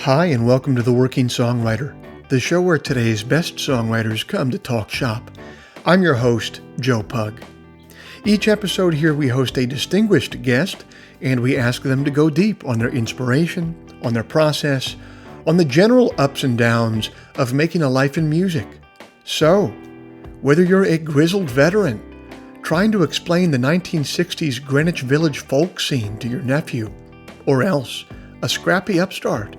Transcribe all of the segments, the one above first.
Hi, and welcome to The Working Songwriter, the show where today's best songwriters come to talk shop. I'm your host, Joe Pug. Each episode here we host a distinguished guest, and we ask them to go deep on their inspiration, on their process, on the general ups and downs of making a life in music. So, whether you're a grizzled veteran trying to explain the 1960s Greenwich Village folk scene to your nephew, or else a scrappy upstart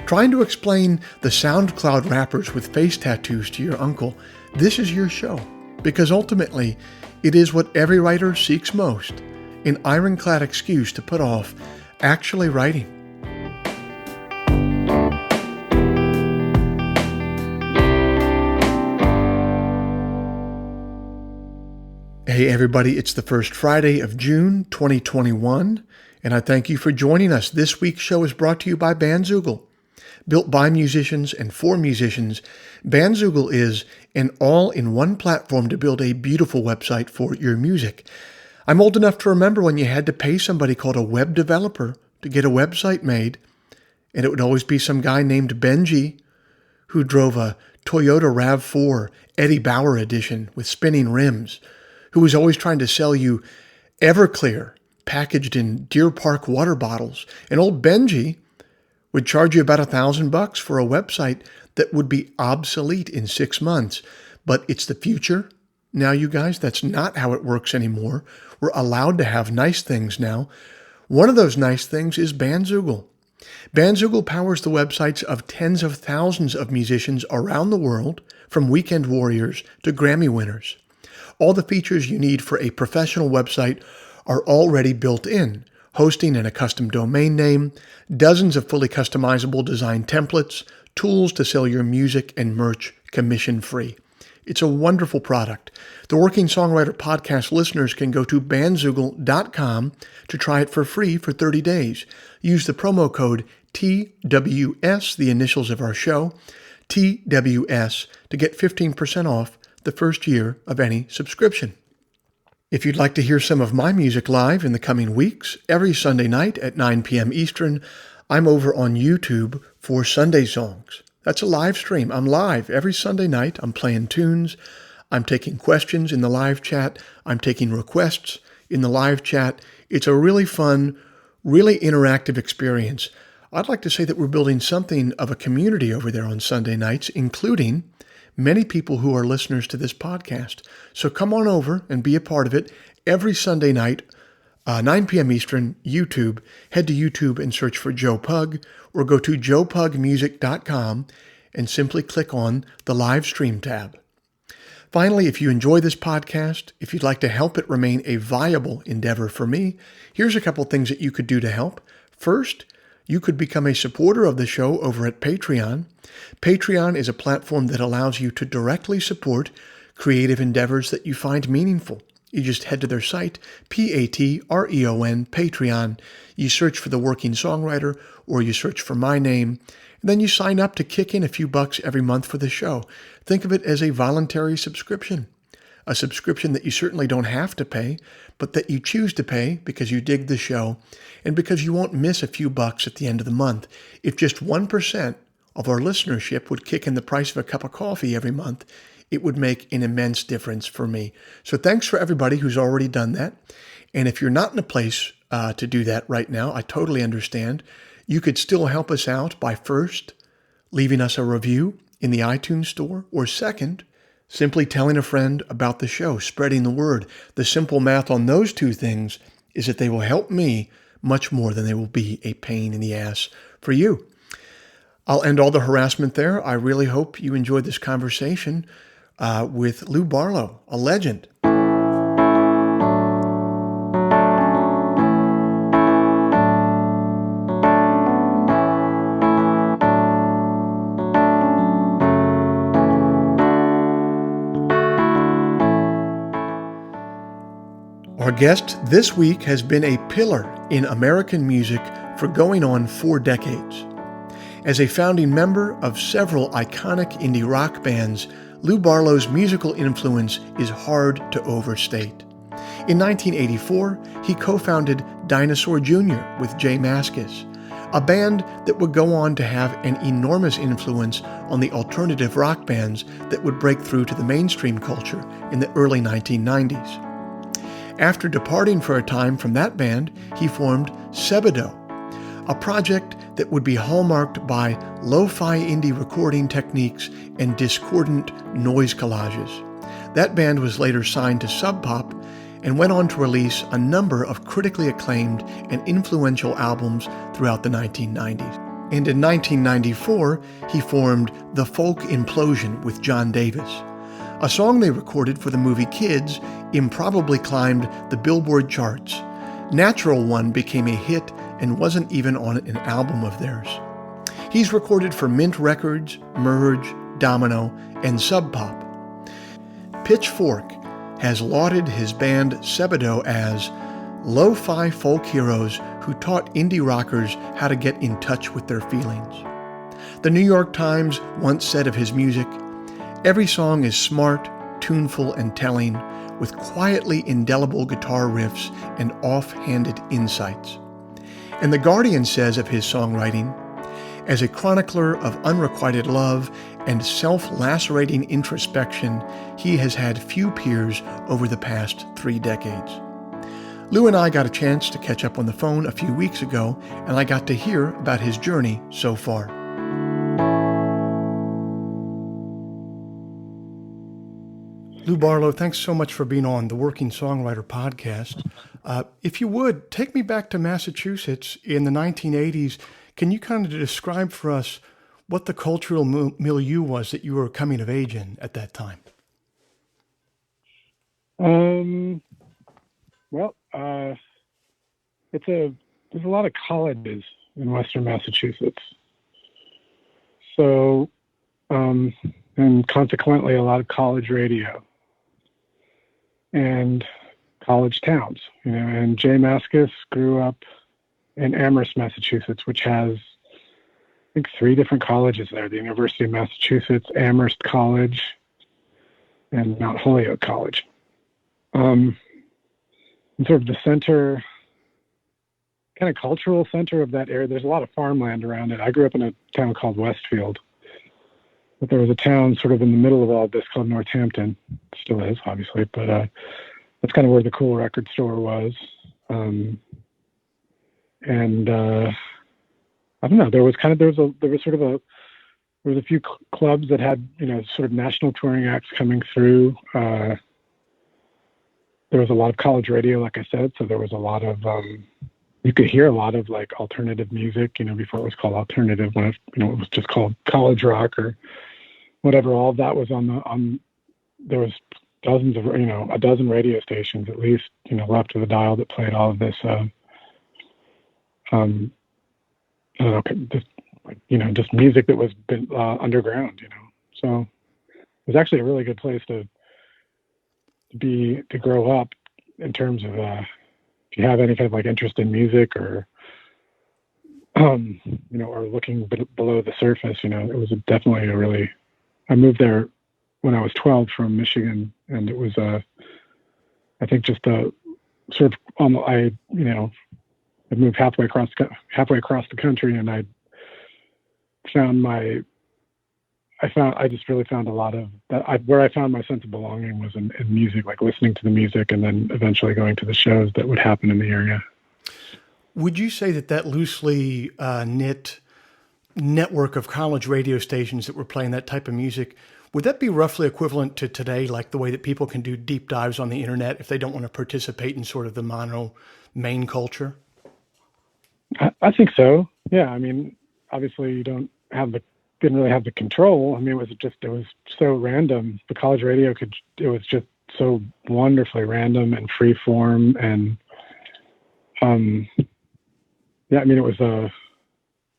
trying to explain the SoundCloud rappers with face tattoos to your uncle, this is your show, because ultimately it is what every writer seeks most, an ironclad excuse to put off actually writing. Hey everybody, it's the first Friday of June 2021, and I thank you for joining us. This week's show is brought to you by Bandzoogle. Built by musicians and for musicians, Bandzoogle is an all-in-one platform to build a beautiful website for your music. I'm old enough to remember when you had to pay somebody called a web developer to get a website made, and it would always be some guy named Benji who drove a Toyota RAV4 Eddie Bauer edition with spinning rims, who was always trying to sell you Everclear packaged in Deer Park water bottles. And old Benji would charge you about $1,000 for a website that would be obsolete in 6 months. But it's the future. Now, you guys, that's not how it works anymore. We're allowed to have nice things now. One of those nice things is Bandzoogle. Bandzoogle powers the websites of tens of thousands of musicians around the world, from weekend warriors to Grammy winners. All the features you need for a professional website are already built in. Hosting and a custom domain name, dozens of fully customizable design templates, tools to sell your music and merch commission-free. It's a wonderful product. The Working Songwriter podcast listeners can go to bandzoogle.com to try it for free for 30 days. Use the promo code TWS, the initials of our show, TWS, to get 15% off the first year of any subscription. If you'd like to hear some of my music live in the coming weeks, every Sunday night at 9 p.m. Eastern, I'm over on YouTube for Sunday Songs. That's a live stream. I'm live every Sunday night. I'm playing tunes. I'm taking questions in the live chat. I'm taking requests in the live chat. It's a really fun, really interactive experience. I'd like to say that we're building something of a community over there on Sunday nights, including many people who are listeners to this podcast. So come on over and be a part of it every Sunday night, 9 p.m. Eastern, YouTube. Head to YouTube and search for Joe Pug, or go to joepugmusic.com and simply click on the live stream tab. Finally, if you enjoy this podcast, if you'd like to help it remain a viable endeavor for me, here's a couple things that you could do to help. First, you could become a supporter of the show over at Patreon. Patreon is a platform that allows you to directly support creative endeavors that you find meaningful. You just head to their site, Patreon, Patreon. You search for The Working Songwriter, or you search for my name, and then you sign up to kick in a few bucks every month for the show. Think of it as a voluntary subscription. A subscription that you certainly don't have to pay, but that you choose to pay because you dig the show and because you won't miss a few bucks at the end of the month. If just 1% of our listenership would kick in the price of a cup of coffee every month, it would make an immense difference for me. So thanks for everybody who's already done that. And if you're not in a place to do that right now, I totally understand. You could still help us out by first leaving us a review in the iTunes store, or second, simply telling a friend about the show, spreading the word. The simple math on those two things is that they will help me much more than they will be a pain in the ass for you. I'll end all the harassment there. I really hope you enjoyed this conversation with Lou Barlow, a legend. Our guest this week has been a pillar in American music for going on 4 decades. As a founding member of several iconic indie rock bands, Lou Barlow's musical influence is hard to overstate. In 1984, he co-founded Dinosaur Jr. with Jay Mascis, a band that would go on to have an enormous influence on the alternative rock bands that would break through to the mainstream culture in the early 1990s. After departing for a time from that band, he formed Sebadoh, a project that would be hallmarked by lo-fi indie recording techniques and discordant noise collages. That band was later signed to Sub Pop and went on to release a number of critically acclaimed and influential albums throughout the 1990s. And in 1994, he formed The Folk Implosion with John Davis. A song they recorded for the movie Kids improbably climbed the Billboard charts. Natural One became a hit and wasn't even on an album of theirs. He's recorded for Mint Records, Merge, Domino, and Sub Pop. Pitchfork has lauded his band Sebadoh as lo-fi folk heroes who taught indie rockers how to get in touch with their feelings. The New York Times once said of his music, "Every song is smart, tuneful, and telling, with quietly indelible guitar riffs and off-handed insights." And The Guardian says of his songwriting, "As a chronicler of unrequited love and self-lacerating introspection, he has had few peers over the past 3 decades." Lou and I got a chance to catch up on the phone a few weeks ago, and I got to hear about his journey so far. Lou Barlow, thanks so much for being on the Working Songwriter podcast. If you would, take me back to Massachusetts in the 1980s. Can you kind of describe for us what the cultural milieu was that you were coming of age in at that time? There's a lot of colleges in Western Massachusetts. So, and consequently, a lot of college radio and college towns, and Jay Mascis grew up in Amherst, Massachusetts, which has, I think, 3 different colleges there: the University of Massachusetts, Amherst College, and Mount Holyoke College. And sort of the center, kind of cultural center of that area, there's a lot of farmland around it. I grew up in a town called Westfield, but there was a town sort of in the middle of all this called Northampton. It still is, obviously, but that's kind of where the cool record store was. I don't know. There was a few clubs that had, sort of national touring acts coming through. There was a lot of college radio, like I said. So there was a lot of, you could hear a lot of like alternative music, before it was called alternative, when it was just called college rock or whatever. All of that was there was dozens of, a dozen radio stations at least, left of the dial that played all of this, just music that was underground, So it was actually a really good place to grow up in terms of, if you have any kind of like interest in music or, or looking below the surface, it was definitely I moved there when I was 12 from Michigan, and it was, I think just a sort of, I moved halfway across the country, and I just really found a lot of that. Where I found my sense of belonging was in music, like listening to the music, and then eventually going to the shows that would happen in the area. Would you say that loosely knit network of college radio stations that were playing that type of music, would that be roughly equivalent to today, like the way that people can do deep dives on the internet if they don't want to participate in sort of the mono main culture? I think so. Yeah. I mean, obviously you didn't really have the control. I mean, it was so random. The college radio it was just so wonderfully random and free form. And, yeah, I mean, it was, I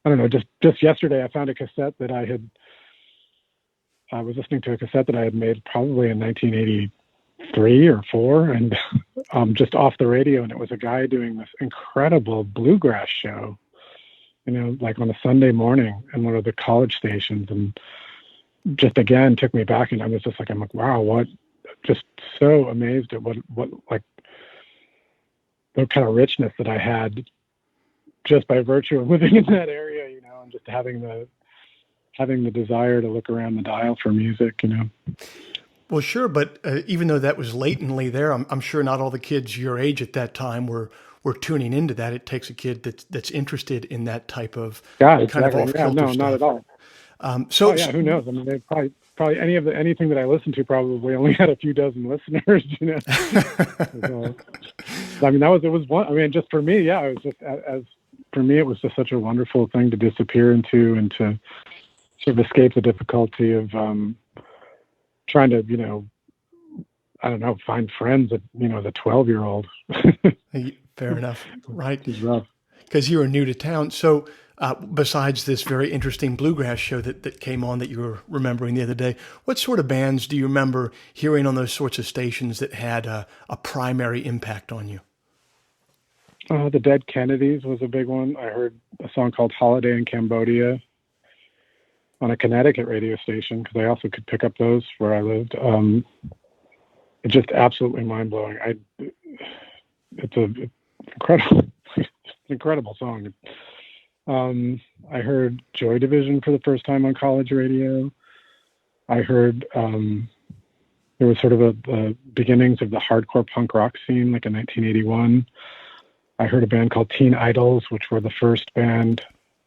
don't know, just yesterday I found a cassette that I was listening to a cassette that I had made probably in 1983 or 4, and just off the radio. And it was a guy doing this incredible bluegrass show, like on a Sunday morning in one of the college stations. And just again took me back, and I was just like, I'm like, wow, what, just so amazed at what like the kind of richness that I had just by virtue of living in that area, and just having the desire to look around the dial for music. Well, sure, but even though that was latently there, I'm sure not all the kids your age at that time were tuning into that. It takes a kid that's interested in that type of Yeah, kind of exactly. off Yeah, kilter no, not stuff. at all. Oh yeah, who knows? I mean, they probably anything that I listened to probably only had a few dozen listeners. So, I mean, it was one. I mean, just for me, yeah, it was just as for me, it was just such a wonderful thing to disappear into and to sort of escape the difficulty of trying to, I don't know, find friends at, as a 12-year-old. Fair enough, right? It's rough. Because you were new to town. So besides this very interesting bluegrass show that came on that you were remembering the other day, what sort of bands do you remember hearing on those sorts of stations that had a primary impact on you? The Dead Kennedys was a big one. I heard a song called Holiday in Cambodia on a Connecticut radio station because I also could pick up those where I lived. It's just absolutely mind-blowing. It's an incredible song. I heard Joy Division for the first time on college radio. I heard there was sort of the beginnings of the hardcore punk rock scene, like in 1981. I heard a band called Teen Idols, which were the first band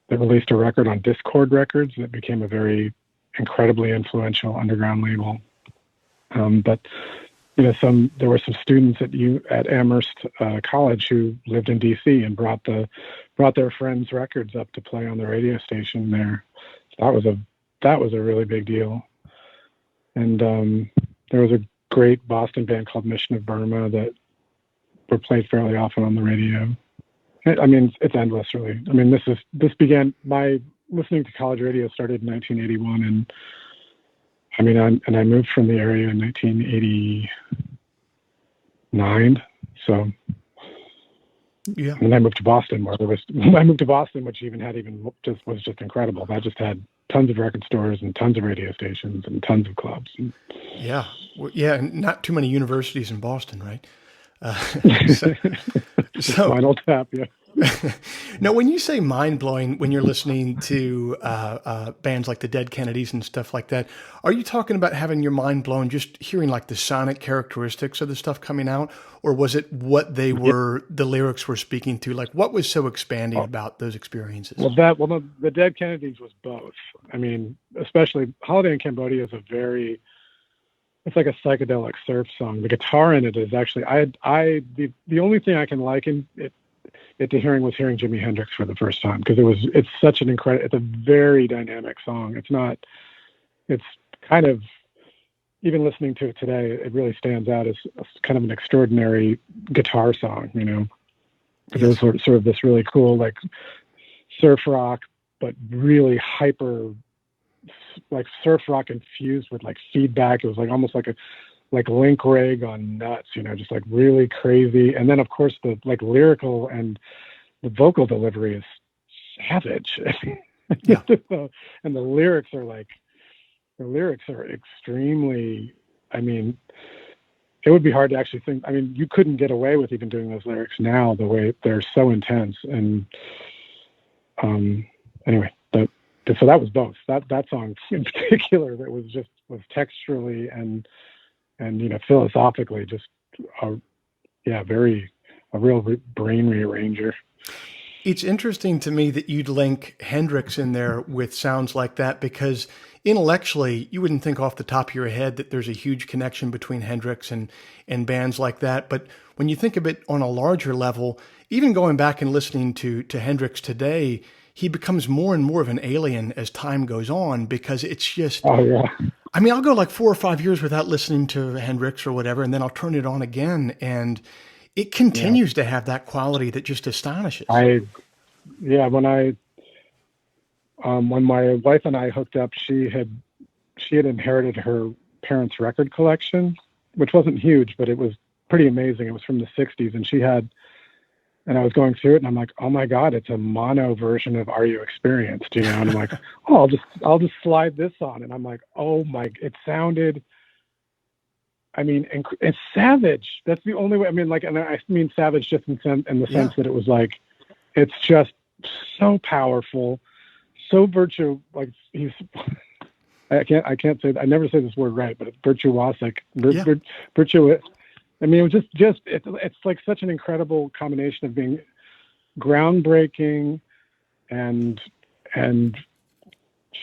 that released a record on Discord Records that became a very incredibly influential underground label. But there were some students at Amherst College who lived in DC and brought their friends' records up to play on the radio station there. So that was a really big deal. And there was a great Boston band called Mission of Burma that were played fairly often on the radio. I mean, it's endless, really. I mean, this began my listening to college radio started in 1981, and I mean, I moved from the area in 1989. So, yeah, and I moved to Boston, which was just incredible. That just had tons of record stores and tons of radio stations and tons of clubs. Yeah, and not too many universities in Boston, right? So Spinal Tap, yeah. Now, when you say mind-blowing, when you're listening to bands like the Dead Kennedys and stuff like that, are you talking about having your mind blown just hearing like the sonic characteristics of the stuff coming out? Or was it what they were, the lyrics were speaking to? Like, what was so expanding about those experiences? The Dead Kennedys was both. I mean, especially Holiday in Cambodia is it's like a psychedelic surf song. The guitar in it is actually, the only thing I can liken it to hearing was hearing Jimi Hendrix for the first time, because it's such an it's a very dynamic song. It's kind of, even listening to it today, it really stands out as kind of an extraordinary guitar song, Yes. It was sort of this really cool, like surf rock, but really hyper, like surf rock infused with like feedback. It was like almost like Link Rig on nuts, just like really crazy. And then of course the like lyrical and the vocal delivery is savage. Yeah. And the lyrics are extremely, I mean, it would be hard to actually think. I mean, you couldn't get away with even doing those lyrics now, the way they're so intense. And anyway, so that was both. That song in particular, that was texturally and philosophically just a real brain rearranger. It's interesting to me that you'd link Hendrix in there with sounds like that, because intellectually you wouldn't think off the top of your head that there's a huge connection between Hendrix and bands like that. But when you think of it on a larger level, even going back and listening to Hendrix today, he becomes more and more of an alien as time goes on, because it's just, oh yeah. I mean, I'll go like 4 or 5 years without listening to Hendrix or whatever, and then I'll turn it on again, and it continues to have that quality that just astonishes. When my wife and I hooked up, she had inherited her parents' record collection, which wasn't huge, but it was pretty amazing. It was from the 60s, and I was going through it, and I'm like, oh my God, it's a mono version of Are You Experienced? And I'm like, oh, I'll just slide this on. And I'm like, oh my, it sounded, I mean, it's savage. That's the only way. I mean, like, and I mean savage just in the sense that it was like, it's just so powerful, so like he's. I can't say. I never say this word right, but it's virtuosic. Yeah. Virtuous. I mean, it was it's like such an incredible combination of being groundbreaking and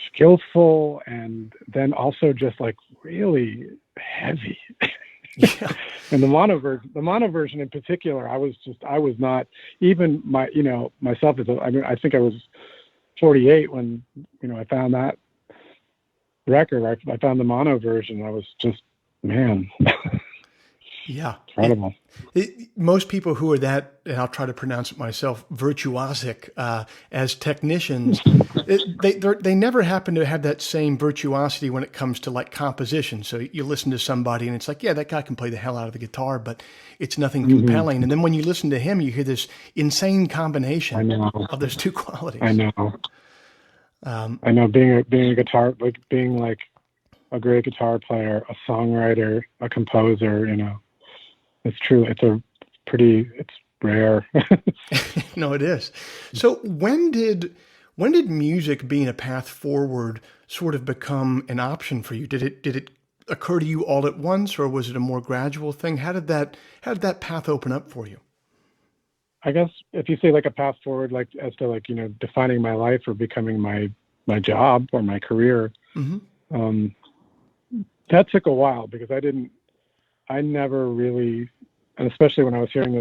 skillful, and then also just like really heavy. Yeah. And the mono version in particular, I was not even myself as I think I was 48 when I found that record. I found the mono version. I was just, man. Yeah. Incredible. Most people who are that, and I'll try to pronounce it myself, virtuosic as technicians, they never happen to have that same virtuosity when it comes to like composition. So you listen to somebody and it's like, yeah, that guy can play the hell out of the guitar, but it's nothing compelling. And then when you listen to him, you hear this insane combination of those two qualities. I know. I know being a guitar, like being like a great guitar player, a songwriter, a composer, it's true. It's rare. No, it is. So when did music being a path forward sort of become an option for you? Did it occur to you all at once, or was it a more gradual thing? How did that path open up for you? I guess if you say like a path forward, like as to like, defining my life or becoming my job or my career, that took a while because I never really, and especially when I was hearing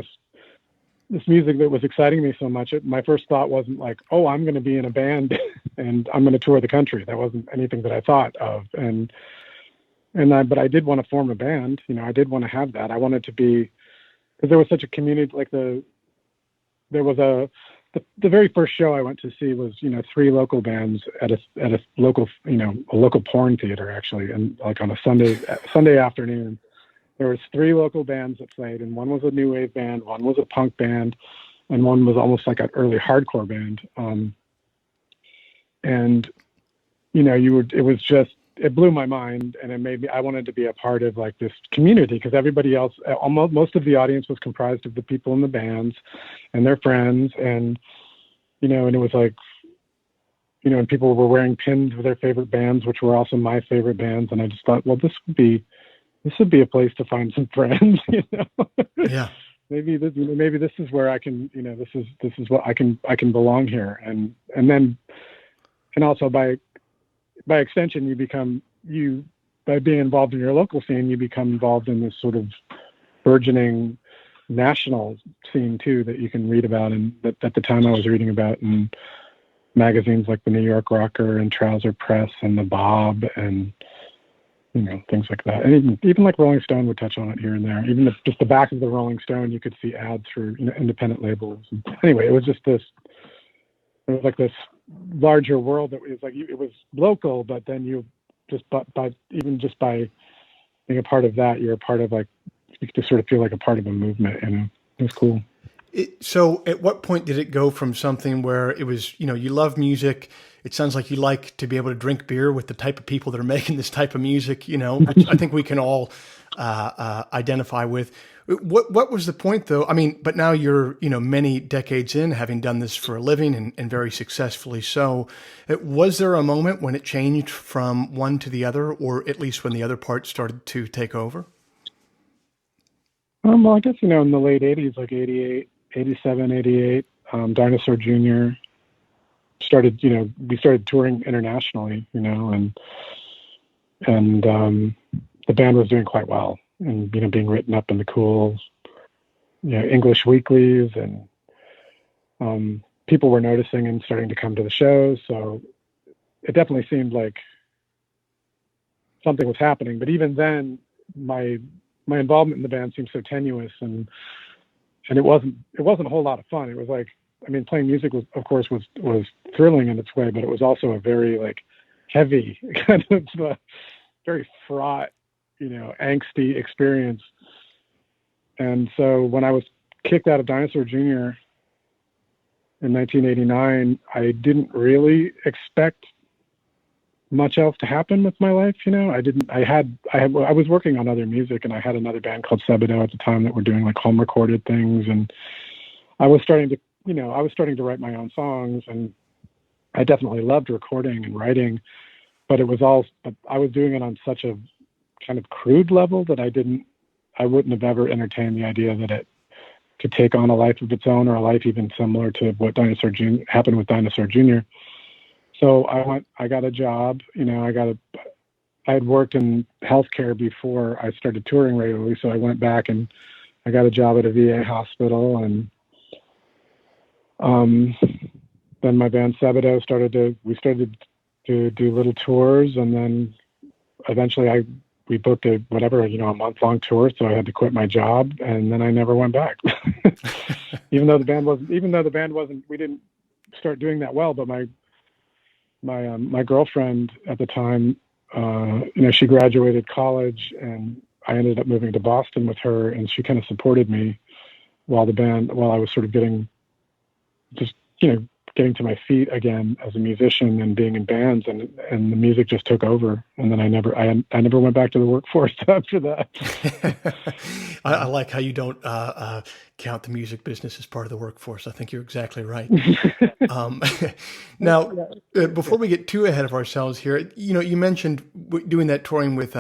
this music that was exciting me so much, my first thought wasn't like, oh, I'm going to be in a band and I'm going to tour the country. That wasn't anything that I thought of. But I did want to form a band. I did want to have that. I wanted to be, because there was such a community, like the very first show I went to see was, 3 local bands at a local, a local porn theater actually. And like on a Sunday afternoon, there was 3 local bands that played, and one was a new wave band, one was a punk band, and one was almost like an early hardcore band. It blew my mind, and it made me, I wanted to be a part of like this community, because everybody else, most of the audience was comprised of the people in the bands and their friends. And, and it was like, and people were wearing pins with their favorite bands, which were also my favorite bands. And I just thought, well, this would be a place to find some friends, Yeah. Maybe this is where I can, this is what I can belong here. And also by extension, by being involved in your local scene, you become involved in this sort of burgeoning national scene too, that you can read about. And that at the time I was reading about in magazines like the New York Rocker and Trouser Press and the Bob and, things like that. And even like Rolling Stone would touch on it here and there. Even just the back of the Rolling Stone, you could see ads for, independent labels. And anyway, it was like this larger world that was like, it was local, but then you by being a part of that, you're a part of like, you just sort of feel like a part of a movement, it was cool. So at what point did it go from something where it was, you love music, it sounds like you like to be able to drink beer with the type of people that are making this type of music, which I think we can all identify with. What was the point though? I mean, but now you're, many decades in, having done this for a living and very successfully so. Was there a moment when it changed from one to the other, or at least when the other part started to take over? Well, I guess, in the late 80s, like 88, 87, 88, Dinosaur Jr. started, we started touring internationally, and the band was doing quite well, and, being written up in the cool, English weeklies, and people were noticing and starting to come to the shows. So it definitely seemed like something was happening. But even then, my involvement in the band seemed so tenuous, and it wasn't a whole lot of fun. It was like, playing music was, of course, was thrilling in its way, but it was also a very like heavy kind of very fraught, angsty experience. And so when I was kicked out of Dinosaur Jr. in 1989, I didn't really expect much else to happen with my life. I was working on other music, and I had another band called Sebadoh at the time that were doing like home recorded things. And I was starting to I was starting to write my own songs, and I definitely loved recording and writing, but I was doing it on such a kind of crude level that I wouldn't have ever entertained the idea that it could take on a life of its own, or a life even similar to what happened with Dinosaur Jr. So I got a job, I had worked in healthcare before I started touring regularly. So I went back and I got a job at a VA hospital, and then my band Sebadoh we started to do little tours, and then eventually we booked a month-long tour. So I had to quit my job, and then I never went back. even though the band wasn't, we didn't start doing that well, but my girlfriend at the time, she graduated college, and I ended up moving to Boston with her, and she kind of supported me while I was sort of getting to my feet again as a musician and being in bands, and the music just took over. And then I never went back to the workforce after that. I like how you don't count the music business as part of the workforce. I think you're exactly right. Now, before we get too ahead of ourselves here, you mentioned doing that touring with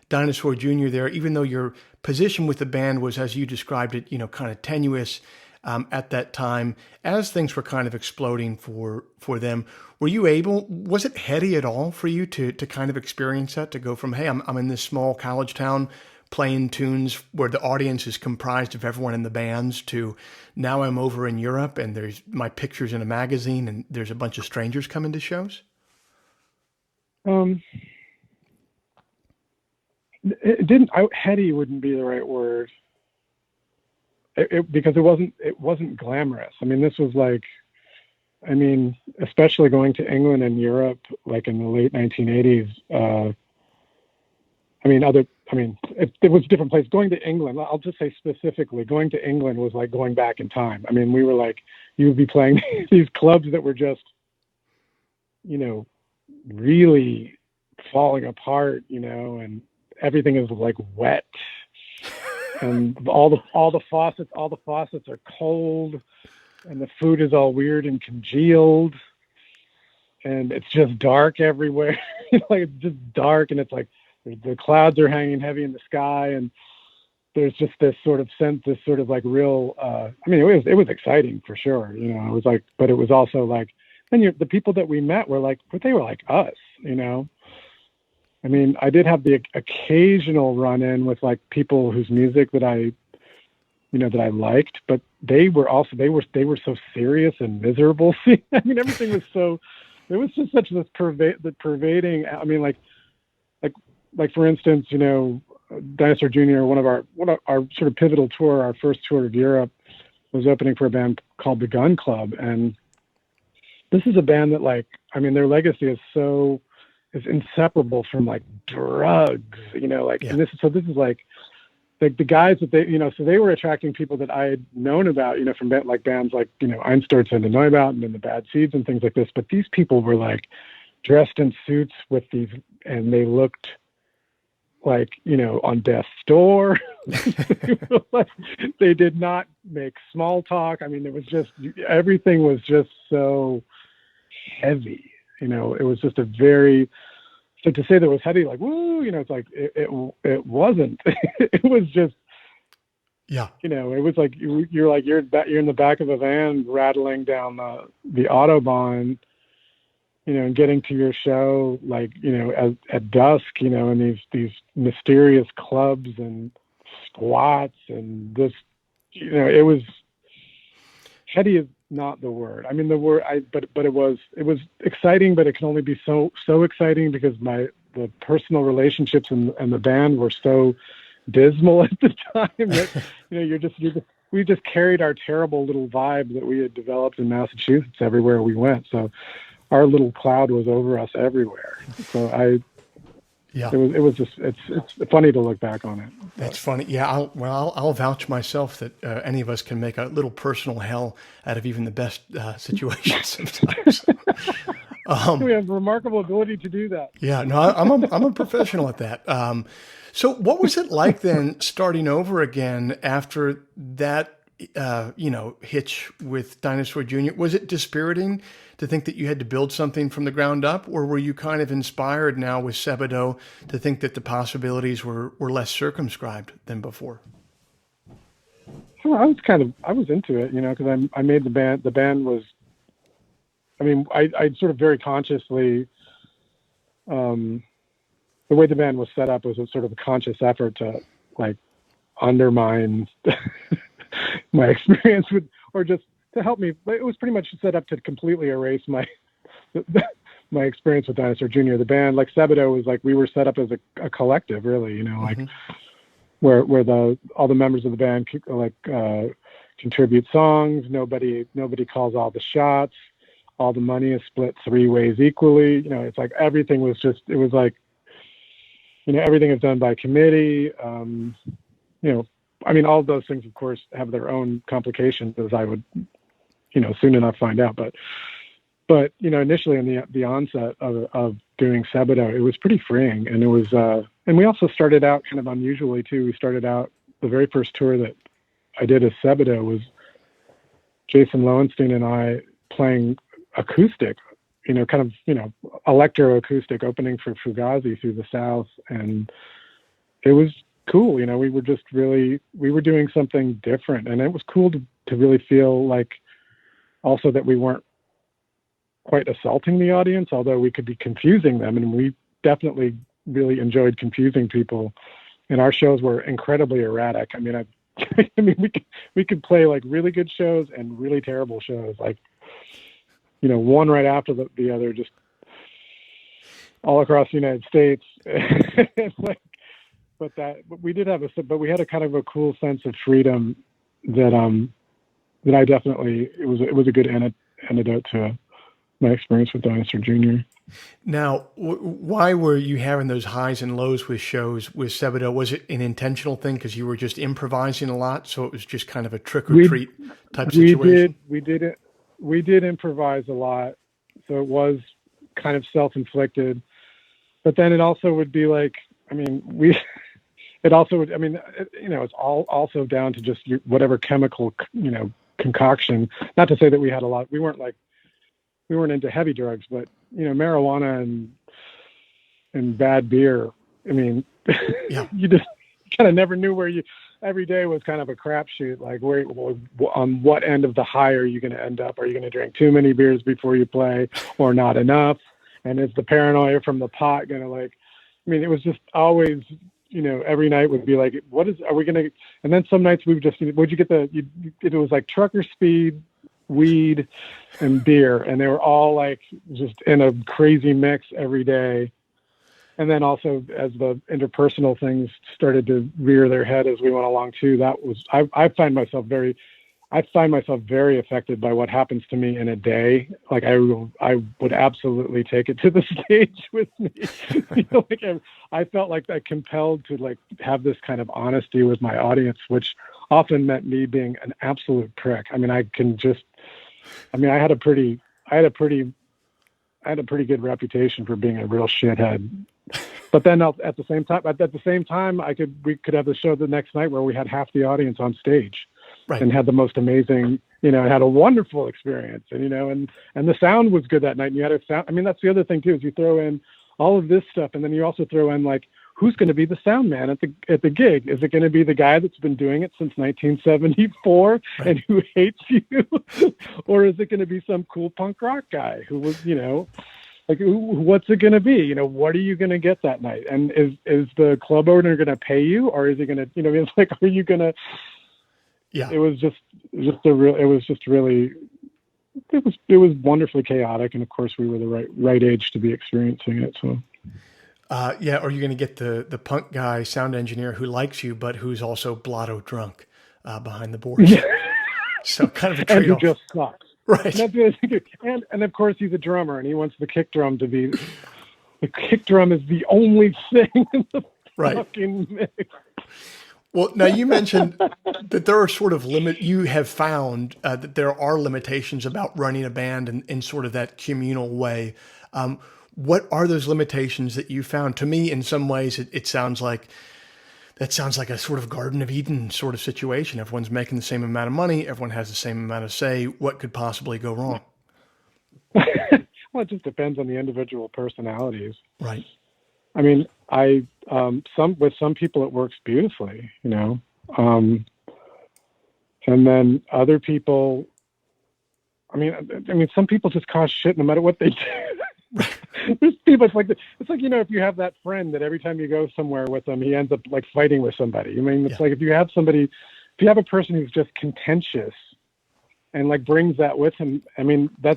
Dinosaur Jr. there, even though your position with the band was, as you described it, kind of tenuous at that time, as things were kind of exploding for them. Was it heady at all for you to kind of experience that, to go from, hey, I'm in this small college town playing tunes where the audience is comprised of everyone in the bands, to now I'm over in Europe and there's my pictures in a magazine and there's a bunch of strangers coming to shows? It didn't. Heady wouldn't be the right word. Because it wasn't glamorous. I mean, this was especially going to England and Europe, like in the late 1980s. It was a different place. Going to England, I'll just say specifically, going to England was like going back in time. I mean, we were like, you would be playing these clubs that were just, really falling apart, and everything is like wet. And all the faucets are cold, and the food is all weird and congealed, and it's just dark everywhere. It's just dark, and it's like the clouds are hanging heavy in the sky, and there's just this sort of sense, this sort of like real. It was exciting for sure. It was like, but it was also like, then the people that we met were like, but they were like us. I mean, I did have the occasional run-in with like people whose music that I liked, but they were so serious and miserable. I mean, everything was so. It was just such this pervading. I mean, like for instance, Dinosaur Jr. One of our sort of pivotal tour, our first tour of Europe, was opening for a band called the Gun Club, and this is a band that their legacy is inseparable from like drugs, yeah. And this is like the guys that so they were attracting people that I had known about, from bands like Einsturz and Know About and then the Bad Seeds and things like this. But these people were like dressed in suits with these, and they looked like, on death's door. They did not make small talk. I mean, it was just, everything was just so heavy. It was just so to say that it was heavy, like, woo, it's like, it wasn't. It was just, yeah. It was like, you're in the back of a van rattling down the Autobahn, and getting to your show, like, at dusk, in these mysterious clubs and squats, and this, it was, heady is not the word. I mean, the word, but it was exciting, but it can only be so exciting because the personal relationships and the band were so dismal at the time that, we just carried our terrible little vibe that we had developed in Massachusetts everywhere we went. So our little cloud was over us everywhere. So it was just, it's funny to look back on it. That's funny. Yeah. I'll vouch myself that any of us can make a little personal hell out of even the best situations sometimes. We have a remarkable ability to do that. Yeah, no, I'm a professional at that. So what was it like then starting over again after that hitch with Dinosaur Jr.? Was it dispiriting to think that you had to build something from the ground up, or were you kind of inspired now with Sebadoh to think that the possibilities were less circumscribed than before? Well, I was into it, because I made the band. The band was, I sort of very consciously, the way the band was set up was a sort of a conscious effort to like undermine my experience with, or just to help me. It was pretty much set up to completely erase my experience with Dinosaur Jr. The band, like Sebadoh, was like we were set up as a collective, really. Like where all the members of the band contribute songs. Nobody calls all the shots. All the money is split 3 ways equally. It's like everything was just. It was like, everything is done by committee. All of those things, of course, have their own complications, as I would, soon enough find out. But initially in the onset of doing Sebadoh, it was pretty freeing, and it was, and we also started out kind of unusually too. We started out, the very first tour that I did as Sebadoh was Jason Lowenstein and I playing acoustic, electroacoustic, opening for Fugazi through the South, and it was cool. We were doing something different, and it was cool to really feel like also that we weren't quite assaulting the audience, although we could be confusing them, and we definitely really enjoyed confusing people. And our shows were incredibly erratic. We could play like really good shows and really terrible shows, like one right after the other, just all across the United States. But we had a kind of a cool sense of freedom that I definitely, it was a good antidote to my experience with Dinosaur Jr. Now, why were you having those highs and lows with shows with Sebadoh? Was it an intentional thing because you were just improvising a lot, so it was just kind of a trick or treat type situation? We did improvise a lot, so it was kind of self-inflicted. But then it also would be like, it's all also down to just whatever chemical, concoction. Not to say that we had a lot. We weren't into heavy drugs, but marijuana and bad beer. Yeah. You just kind of never knew every day was kind of a crapshoot. Like on what end of the high are you going to end up? Are you going to drink too many beers before you play, or not enough? And is the paranoia from the pot going to it was just always, every night would be like, are we going to, and then some nights we would just, it was like trucker speed, weed, and beer. And they were all like just in a crazy mix every day. And then also as the interpersonal things started to rear their head as we went along too, I find myself very affected by what happens to me in a day. Like I would absolutely take it to the stage with me. I felt like I compelled to have this kind of honesty with my audience, which often meant me being an absolute prick. I had a pretty good reputation for being a real shithead. But then at the same time, we could have the show the next night where we had half the audience on stage. Right. And had the most amazing, had a wonderful experience, and the sound was good that night. And you had a sound. That's the other thing too, is you throw in all of this stuff, and then you also throw in who's going to be the sound man at the gig? Is it going to be the guy that's been doing it since 1974 right. and who hates you, or is it going to be some cool punk rock guy who was, what's it going to be? What are you going to get that night? And is the club owner going to pay you, or is he going to, it's like, are you going to? Yeah, it was wonderfully chaotic, and of course we were the right age to be experiencing it. So, are you going to get the punk guy sound engineer who likes you, but who's also blotto drunk behind the boards? Yeah. So kind of a trade-off. And who just sucks, right? And of course he's a drummer, and he wants the kick drum to be. The kick drum is the only thing in the fucking mix. Well, now you mentioned that there are sort of you have found that there are limitations about running a band in sort of that communal way. What are those limitations that you found? To me, in some ways, it sounds like That sounds like a sort of Garden of Eden sort of situation. Everyone's making the same amount of money. Everyone has the same amount of say. What could possibly go wrong? Well, it just depends on the individual personalities. Right. I mean, with some people it works beautifully, and then other people. I mean, some people just cause shit no matter what they do. There's people. It's like if you have that friend that every time you go somewhere with them, he ends up like fighting with somebody. I mean, it's like if you have a person who's just contentious and like brings that with him. And I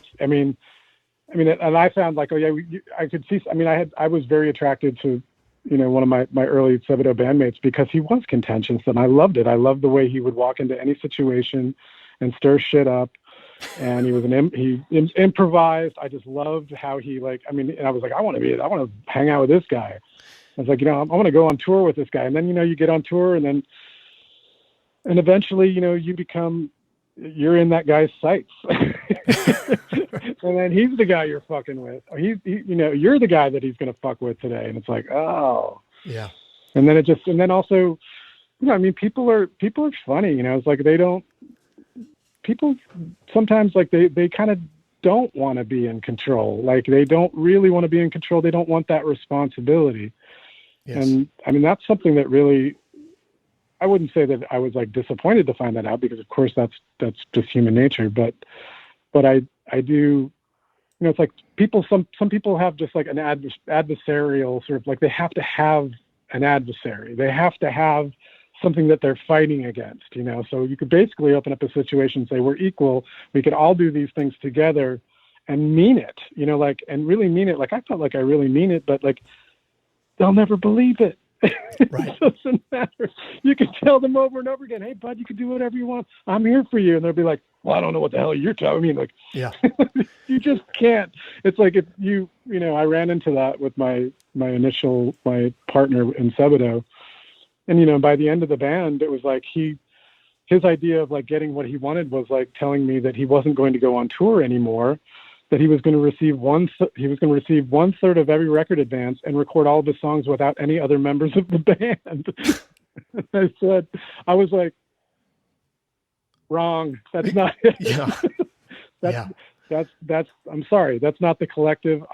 found like, I could see. I mean, I was very attracted to, one of my early Sebadoh bandmates because he was contentious and I loved it. I loved the way he would walk into any situation and stir shit up. And he improvised. I just loved how he and I was like, I want to hang out with this guy. I was like, I want to go on tour with this guy. And then, you get on tour and eventually, you're in that guy's sights. And then he's the guy you're fucking with. You're the guy that he's going to fuck with today. And it's like, oh yeah. And then also, people are funny, it's like people sometimes like they kind of don't want to be in control. Like they don't really want to be in control. They don't want that responsibility. Yes. And I mean, that's something that really, I wouldn't say that I was like disappointed to find that out because of course that's just human nature. But I do, it's like some people have just like an adversarial sort of like, they have to have an adversary. They have to have something that they're fighting against, so you could basically open up a situation and say, we're equal. We could all do these things together and mean it, and really mean it. Like, I felt like I really mean it, but like, they'll never believe it. Right. It doesn't matter. You can tell them over and over again, hey bud, you can do whatever you want. I'm here for you. And they'll be like, well, I don't know what the hell you're talking. I mean, like, yeah, you just can't. It's like, if I ran into that with my partner in Sebadoh. And, by the end of the band, it was like his idea of like getting what he wanted was like telling me that he wasn't going to go on tour anymore, that he was going to receive one third of every record advance and record all of the songs without any other members of the band. I was like, wrong. That's not it. Yeah. That's, I'm sorry. That's not the collective.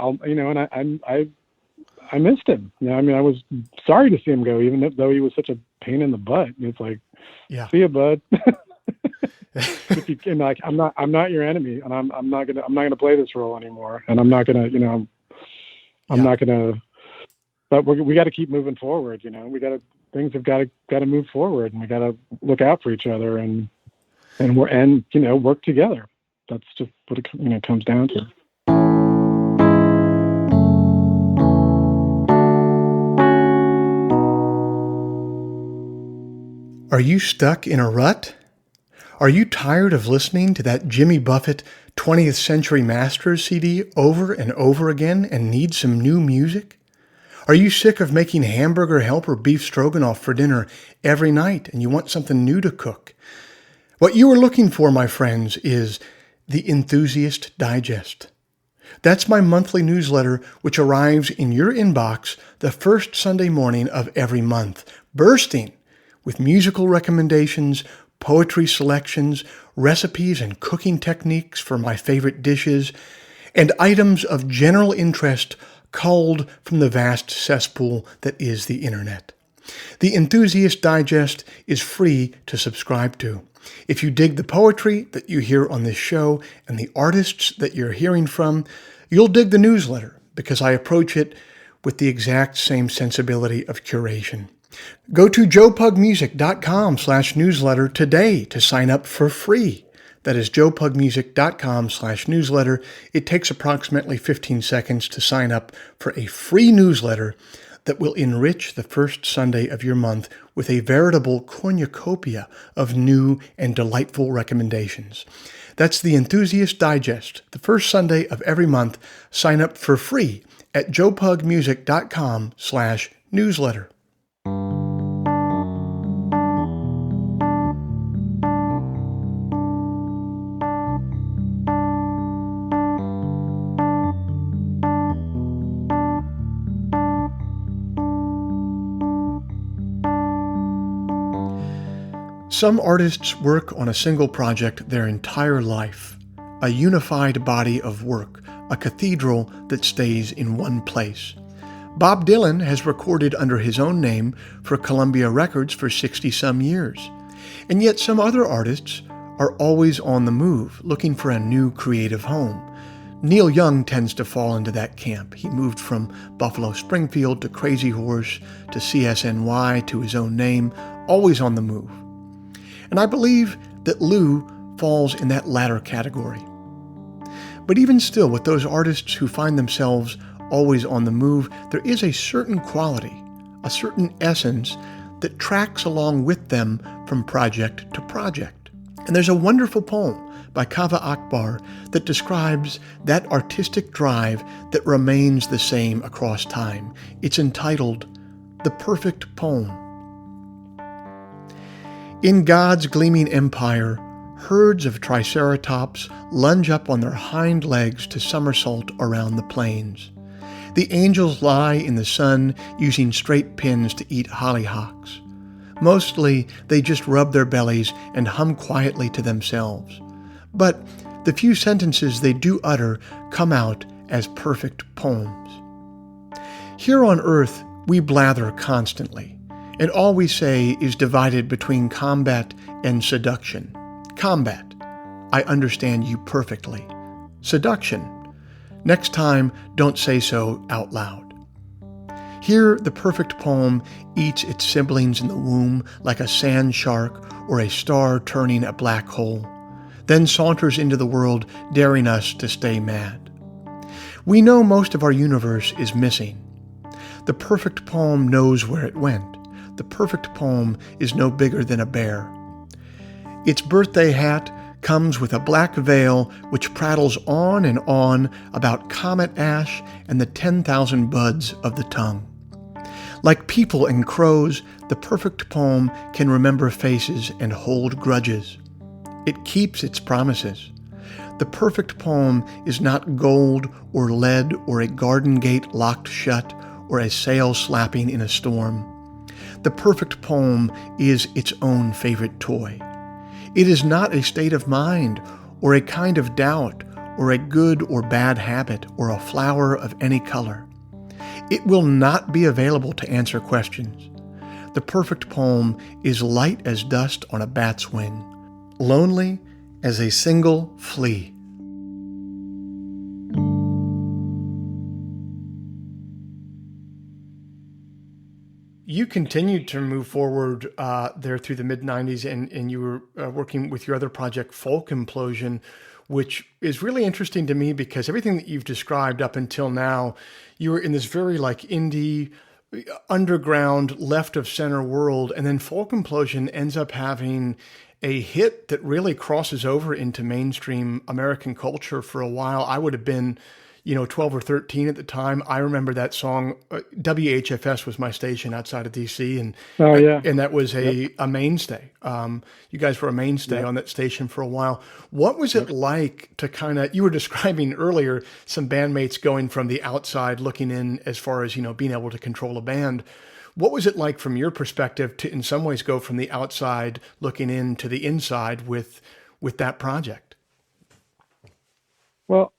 I missed him. I was sorry to see him go, even though he was such a pain in the butt. It's like, see ya, bud. I'm not your enemy, and I'm not gonna play this role anymore, and I'm not gonna, I'm not gonna. But we got to keep moving forward. Things have got to move forward, and we got to look out for each other, and work together. That's just what it comes down to. Are you stuck in a rut? Are you tired of listening to that Jimmy Buffett 20th Century Masters CD over and over again and need some new music? Are you sick of making hamburger helper beef stroganoff for dinner every night and you want something new to cook? What you are looking for, my friends, is the Enthusiast Digest. That's my monthly newsletter, which arrives in your inbox the first Sunday morning of every month, bursting with musical recommendations, poetry selections, recipes and cooking techniques for my favorite dishes, and items of general interest culled from the vast cesspool that is the internet. The Enthusiast Digest is free to subscribe to. If you dig the poetry that you hear on this show and the artists that you're hearing from, you'll dig the newsletter because I approach it with the exact same sensibility of curation. Go to joepugmusic.com/newsletter today to sign up for free. That is joepugmusic.com/newsletter. It takes approximately 15 seconds to sign up for a free newsletter that will enrich the first Sunday of your month with a veritable cornucopia of new and delightful recommendations. That's the Enthusiast Digest, the first Sunday of every month. Sign up for free at joepugmusic.com/newsletter. Some artists work on a single project their entire life, a unified body of work, a cathedral that stays in one place. Bob Dylan has recorded under his own name for Columbia Records for 60-some years. And yet some other artists are always on the move, looking for a new creative home. Neil Young tends to fall into that camp. He moved from Buffalo Springfield to Crazy Horse to CSNY to his own name, always on the move. And I believe that Lou falls in that latter category. But even still, with those artists who find themselves always on the move, there is a certain quality, a certain essence that tracks along with them from project to project. And there's a wonderful poem by Kaveh Akbar that describes that artistic drive that remains the same across time. It's entitled The Perfect Poem. In God's gleaming empire, herds of triceratops lunge up on their hind legs to somersault around the plains. The angels lie in the sun using straight pins to eat hollyhocks. Mostly, they just rub their bellies and hum quietly to themselves. But the few sentences they do utter come out as perfect poems. Here on Earth, we blather constantly, and all we say is divided between combat and seduction. Combat: I understand you perfectly. Seduction: next time, don't say so out loud. Here, the perfect poem eats its siblings in the womb like a sand shark or a star turning a black hole, then saunters into the world, daring us to stay mad. We know most of our universe is missing. The perfect poem knows where it went. The perfect poem is no bigger than a bear. Its birthday hat comes with a black veil which prattles on and on about comet ash and the 10,000 buds of the tongue. Like people and crows, the perfect poem can remember faces and hold grudges. It keeps its promises. The perfect poem is not gold or lead or a garden gate locked shut or a sail slapping in a storm. The perfect poem is its own favorite toy. It is not a state of mind or a kind of doubt or a good or bad habit or a flower of any color. It will not be available to answer questions. The perfect poem is light as dust on a bat's wing, lonely as a single flea. You continued to move forward there through the mid-90s, and you were working with your other project, Folk Implosion, which is really interesting to me because everything that you've described up until now, you were in this very like indie, underground, left of center world, and then Folk Implosion ends up having a hit that really crosses over into mainstream American culture. For a while, I would have been 12 or 13 at the time. I remember that song. WHFS was my station outside of DC, and and that was a mainstay. You guys were a mainstay on that station for a while. What was it like to kind of? You were describing earlier some bandmates going from the outside looking in, as far as being able to control a band. What was it like from your perspective to, in some ways, go from the outside looking in to the inside with that project? Well,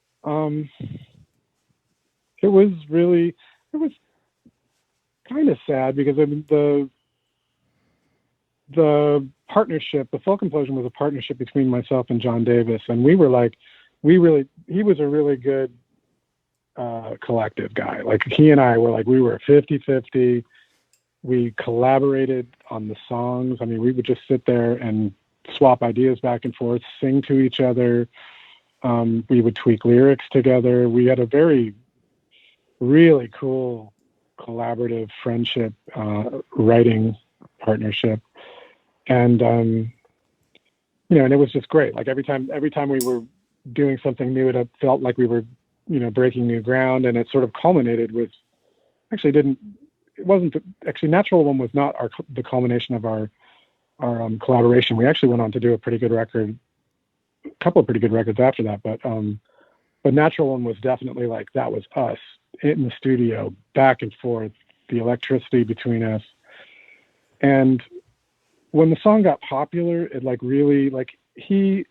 it was kind of sad because the partnership, the Folk Implosion was a partnership between myself and John Davis, and he was a really good collective guy. Like he and I were we were 50-50. We collaborated on the songs. I mean, we would just sit there and swap ideas back and forth, sing to each other. We would tweak lyrics together. We had a really cool collaborative friendship, writing partnership. And, and it was just great. Like every time we were doing something new, it felt like we were, breaking new ground. And it sort of culminated with, Natural One was not the culmination of our collaboration. We actually went on to do a couple of pretty good records after that. But Natural One was definitely that was us in the studio, back and forth, the electricity between us. And when the song got popular, it like really like he,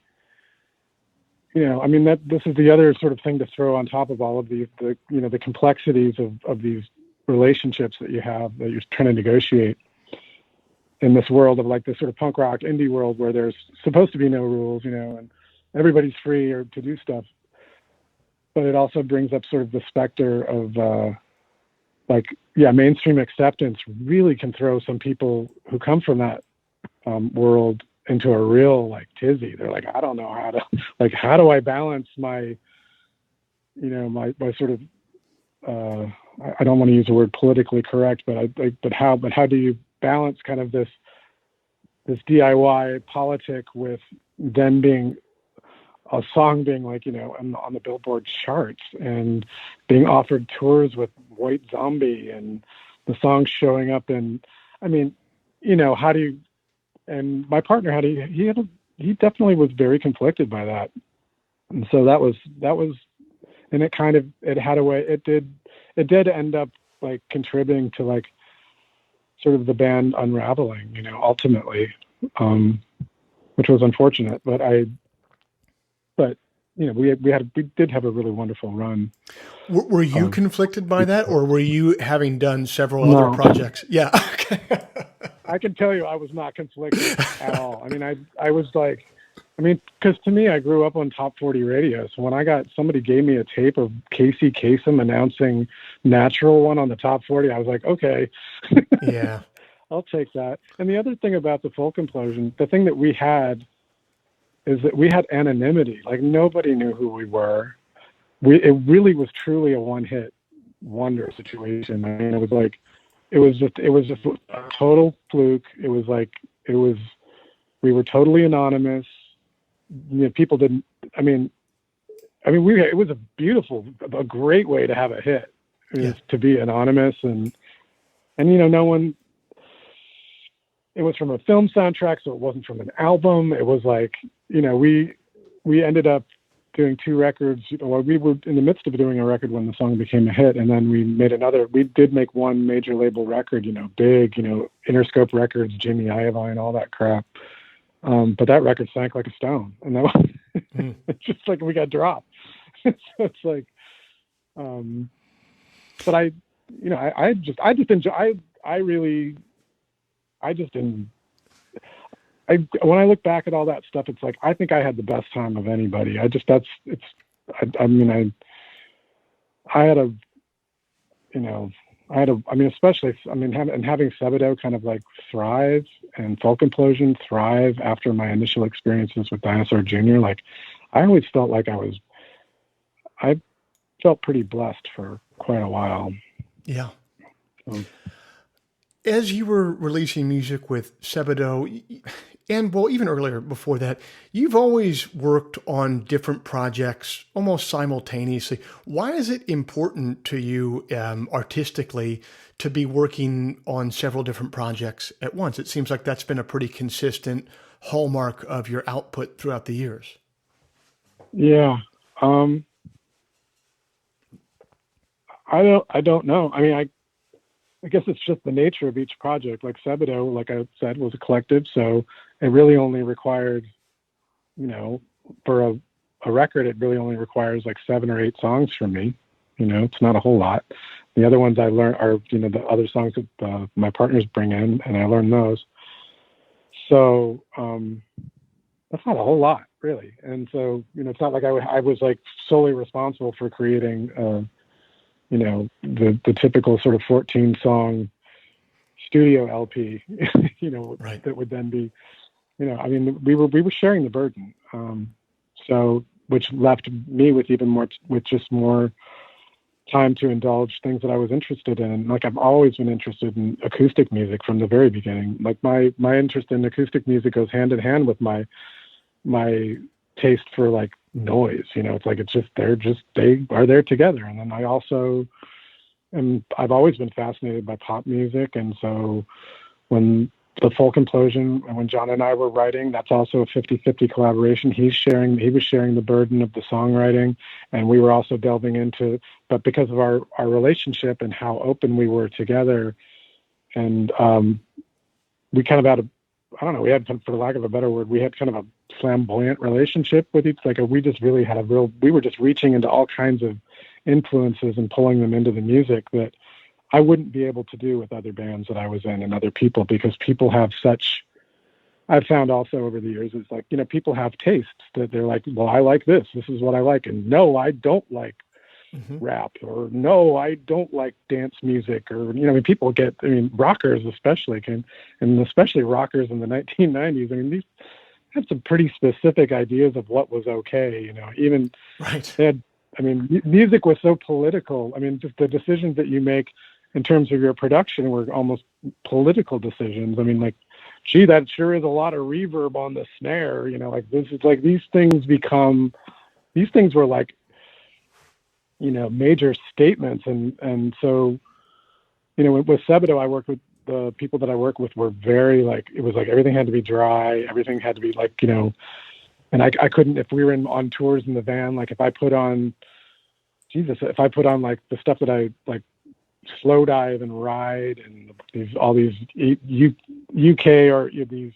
I mean, that this is the other sort of thing to throw on top of all of the complexities of these relationships that you have, that you're trying to negotiate in this world of like this sort of punk rock indie world where there's supposed to be no rules, and everybody's free or to do stuff. But it also brings up sort of the specter of mainstream acceptance really can throw some people who come from that world into a real like tizzy. They're like, I don't know how do I balance my, my sort of, I don't want to use the word politically correct, but how do you balance kind of this DIY politic with then being a song being like, on the Billboard charts and being offered tours with White Zombie and the song showing up in, I mean, how do you, and my partner he definitely was very conflicted by that. And so that was, and it had a way, it did end up like contributing to like sort of the band unraveling, ultimately, which was unfortunate, but we did have a really wonderful run. Were you conflicted by that, or were you having done several other No. projects? Yeah. Okay. I can tell you I was not conflicted at all. I mean, I was like, because to me, I grew up on top 40 radio. So when somebody gave me a tape of Casey Kasem announcing Natural One on the top 40, I was like, okay. Yeah. I'll take that. And the other thing about the Folk Implosion, the thing that we had is that we had anonymity. Like nobody knew who we were. It really was truly a one-hit wonder situation. I mean, it was just a total fluke. We were totally anonymous. People didn't, it was a great way to have a hit, to be anonymous and no one, it was from a film soundtrack, so it wasn't from an album. It was like, we ended up doing 2 records. We were in the midst of doing a record when the song became a hit, and then we did make one major label record, big, Interscope Records, Jimmy Iovine, all that crap. But that record sank like a stone, and that was it's just like we got dropped. So it's like, but I just enjoy. When I look back at all that stuff, it's like I think I had the best time of anybody. Having Sebadoh kind of like thrive and Folk Implosion thrive after my initial experiences with Dinosaur Jr. Like I always felt like I felt pretty blessed for quite a while. Yeah. As you were releasing music with Sebadoh, and even earlier before that, you've always worked on different projects almost simultaneously. Why is it important to you artistically to be working on several different projects at once? It seems like that's been a pretty consistent hallmark of your output throughout the years. Yeah. I don't know. I guess it's just the nature of each project. Like Sebadoh, like I said, was a collective, so it really only required, for a record, it really only requires like 7 or 8 songs from me. It's not a whole lot. The other ones I learn are, the other songs that my partners bring in, and I learn those. So that's not a whole lot, really. And so, it's not like I was like solely responsible for creating the typical sort of 14 song studio LP, Right. That would then be, we were sharing the burden. So, which left me with just more time to indulge things that I was interested in. And like, I've always been interested in acoustic music from the very beginning. Like my interest in acoustic music goes hand in hand with my taste for like noise, it's like, they are there together. And then I've always been fascinated by pop music. And so when the Folk Implosion, and when John and I were writing, that's also a 50-50 collaboration. He was sharing the burden of the songwriting, and we were also delving into, but because of our relationship and how open we were together, and we kind of had I don't know, we had, for lack of a better word, we had kind of a flamboyant relationship with each, like we just really had we were just reaching into all kinds of influences and pulling them into the music that I wouldn't be able to do with other bands that I was in and other people, because people have such, I've found also over the years, it's like, people have tastes that they're like, well, I like this. This is what I like. And no, I don't like rap, or no, I don't like dance music, or, people get, rockers especially and especially rockers in the 1990s. These had some pretty specific ideas of what was okay, even right. They had, music was so political. Just the decisions that you make in terms of your production were almost political decisions. Like, gee, that sure is a lot of reverb on the snare, like this is like, these things were like, major statements. And so, with Sebadoh, I worked with the people that I work with were very like, it was like, everything had to be dry. Everything had to be like, and I couldn't, if we were on tours in the van, like if I put on like the stuff that I like, Slow Dive and Ride and all these UK or these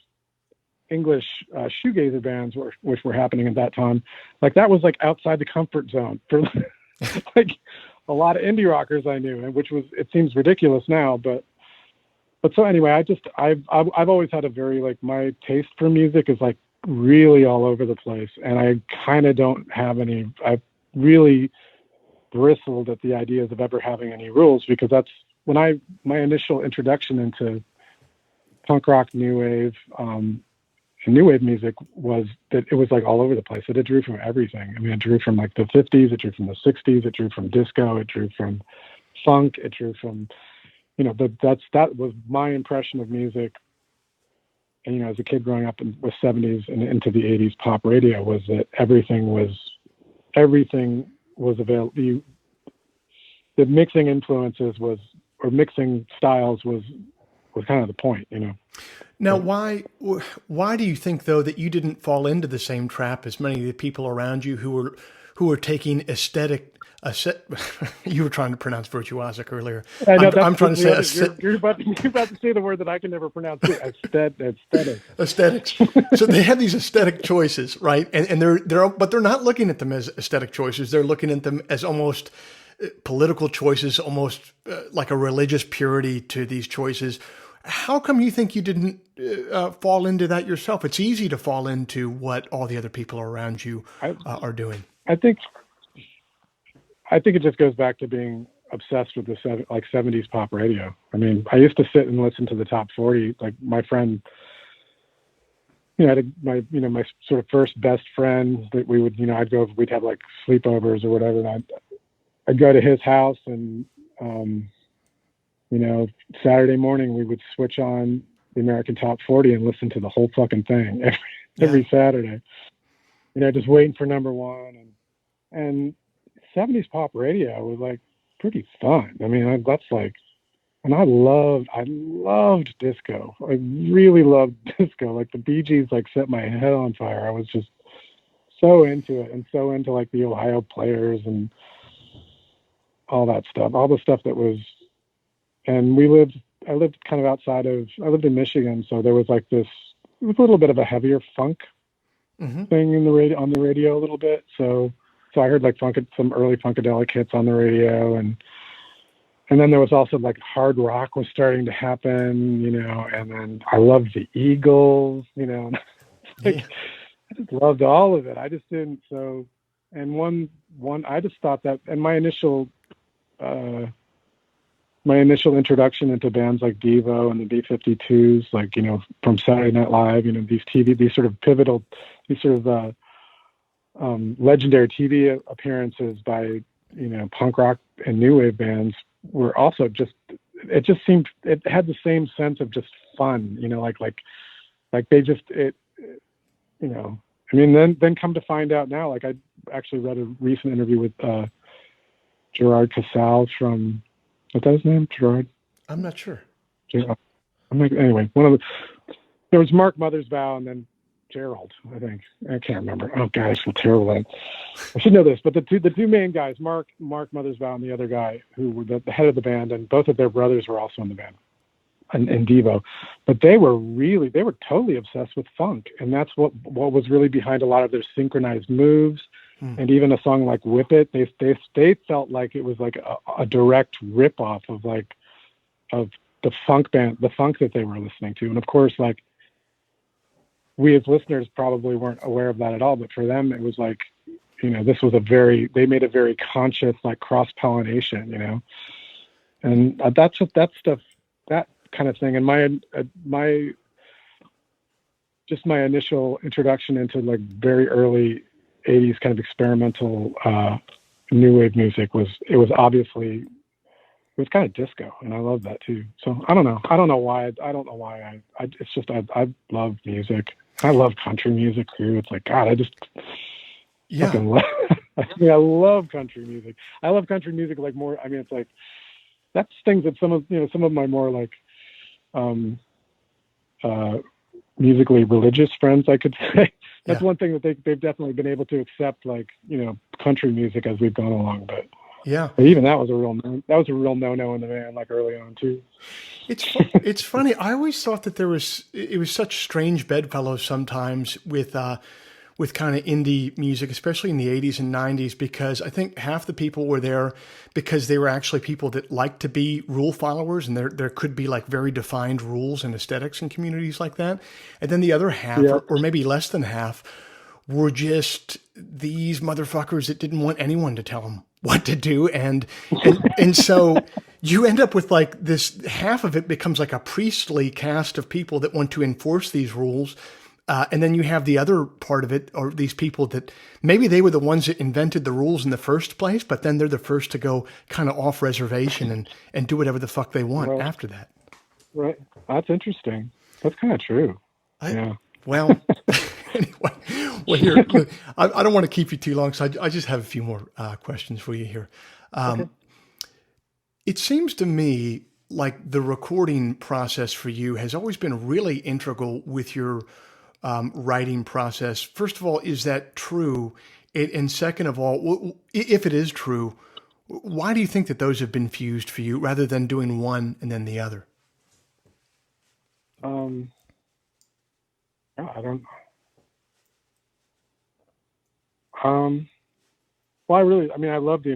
English shoegazer bands which were happening at that time, like that was like outside the comfort zone for like a lot of indie rockers I knew, and which was, it seems ridiculous now, but so anyway, I've always had a very, like, my taste for music is like really all over the place, and I kind of don't have any. I've really bristled at the ideas of ever having any rules, because that's when my initial introduction into punk rock, new wave, and new wave music was that it was like all over the place. It drew from everything. It drew from like the 50s, it drew from the 60s, it drew from disco, it drew from funk, it drew from, that was my impression of music. And, as a kid growing up in the 70s and into the 80s pop radio, was that everything was available. The mixing influences or mixing styles was kind of the point, Now, why do you think, though, that you didn't fall into the same trap as many of the people around you who were taking you were trying to pronounce virtuosic earlier. I know, I'm trying to say you're about to say the word that I can never pronounce too. Aesthetics. So they have these aesthetic choices, right? And they're not looking at them as aesthetic choices. They're looking at them as almost political choices, almost like a religious purity to these choices. How come you think you didn't fall into that yourself? It's easy to fall into what all the other people around you are doing. I think it just goes back to being obsessed with the 70s pop radio. I used to sit and listen to the top 40. Like my friend, my sort of first best friend that we would, we'd have like sleepovers or whatever. And I'd go to his house and, Saturday morning we would switch on the American Top 40 and listen to the whole fucking thing every Saturday, just waiting for number one. And 70s pop radio was like pretty fun. That's like, and I loved disco. I really loved disco. Like the Bee Gees like set my head on fire. I was just so into it, and so into like the Ohio Players and all that stuff, all the stuff that was. And I lived kind of I lived in Michigan, so there was like it was a little bit of a heavier funk thing on the radio a little bit. So I heard like some early funkadelic hits on the radio, and then there was also like hard rock was starting to happen, and then I loved the Eagles, I just loved all of it. I just didn't. So, and one, I just thought that, and my initial introduction into bands like Devo and the B-52s, like, from Saturday Night Live, these sort of pivotal, legendary TV appearances by, punk rock and new wave bands were also it had the same sense of just fun, like they just, then come to find out now, like I actually read a recent interview with Gerard Casal from, what's that his name? Gerard? I'm not sure. Anyway, there was Mark Mothersbaugh and then Gerald, I think. I can't remember. Oh God, I feel terrible. I should know this, but the two main guys, Mark Mothersbaugh and the other guy who were the head of the band, and both of their brothers were also in the band. in Devo, but they were totally obsessed with funk, and that's what was really behind a lot of their synchronized moves, and even a song like "Whip It." They felt like it was like a direct rip off of the funk that they were listening to, and of course, like we as listeners probably weren't aware of that at all, but for them it was like, this was they made a very conscious like cross pollination, and that stuff, that kind of thing. And my initial introduction into like very early 80s kind of experimental new wave music was obviously, it was kind of disco, and I love that too. So I don't know why it's just I love music. I love country music too. It's like, God, I just fucking love I love country music. I love country music like more, I mean, it's like that's things that some of my more like musically religious friends, I could say. That's one thing that they've definitely been able to accept, like, country music as we've gone along. But even that was a real no-no in the band, like early on too. It's funny. I always thought that it was such strange bedfellows sometimes with kind of indie music, especially in the 80s and 90s, because I think half the people were there because they were actually people that liked to be rule followers, and there could be like very defined rules and aesthetics in communities like that. And then the other half, or maybe less than half, were just these motherfuckers that didn't want anyone to tell them what to do. And so you end up with like this, half of it becomes like a priestly cast of people that want to enforce these rules. And then you have the other part of it, or these people that maybe they were the ones that invented the rules in the first place, but then they're the first to go kind of off reservation and do whatever the fuck they want after that. Right. That's interesting. That's kind of true. Well, anyway, here, look, I don't want to keep you too long, so I just have a few more questions for you here. Okay. It seems to me like the recording process for you has always been really integral with your writing process. First of all, is that true? And second of all, if it is true, why do you think that those have been fused for you rather than doing one and then the other? I don't know. Well, I love the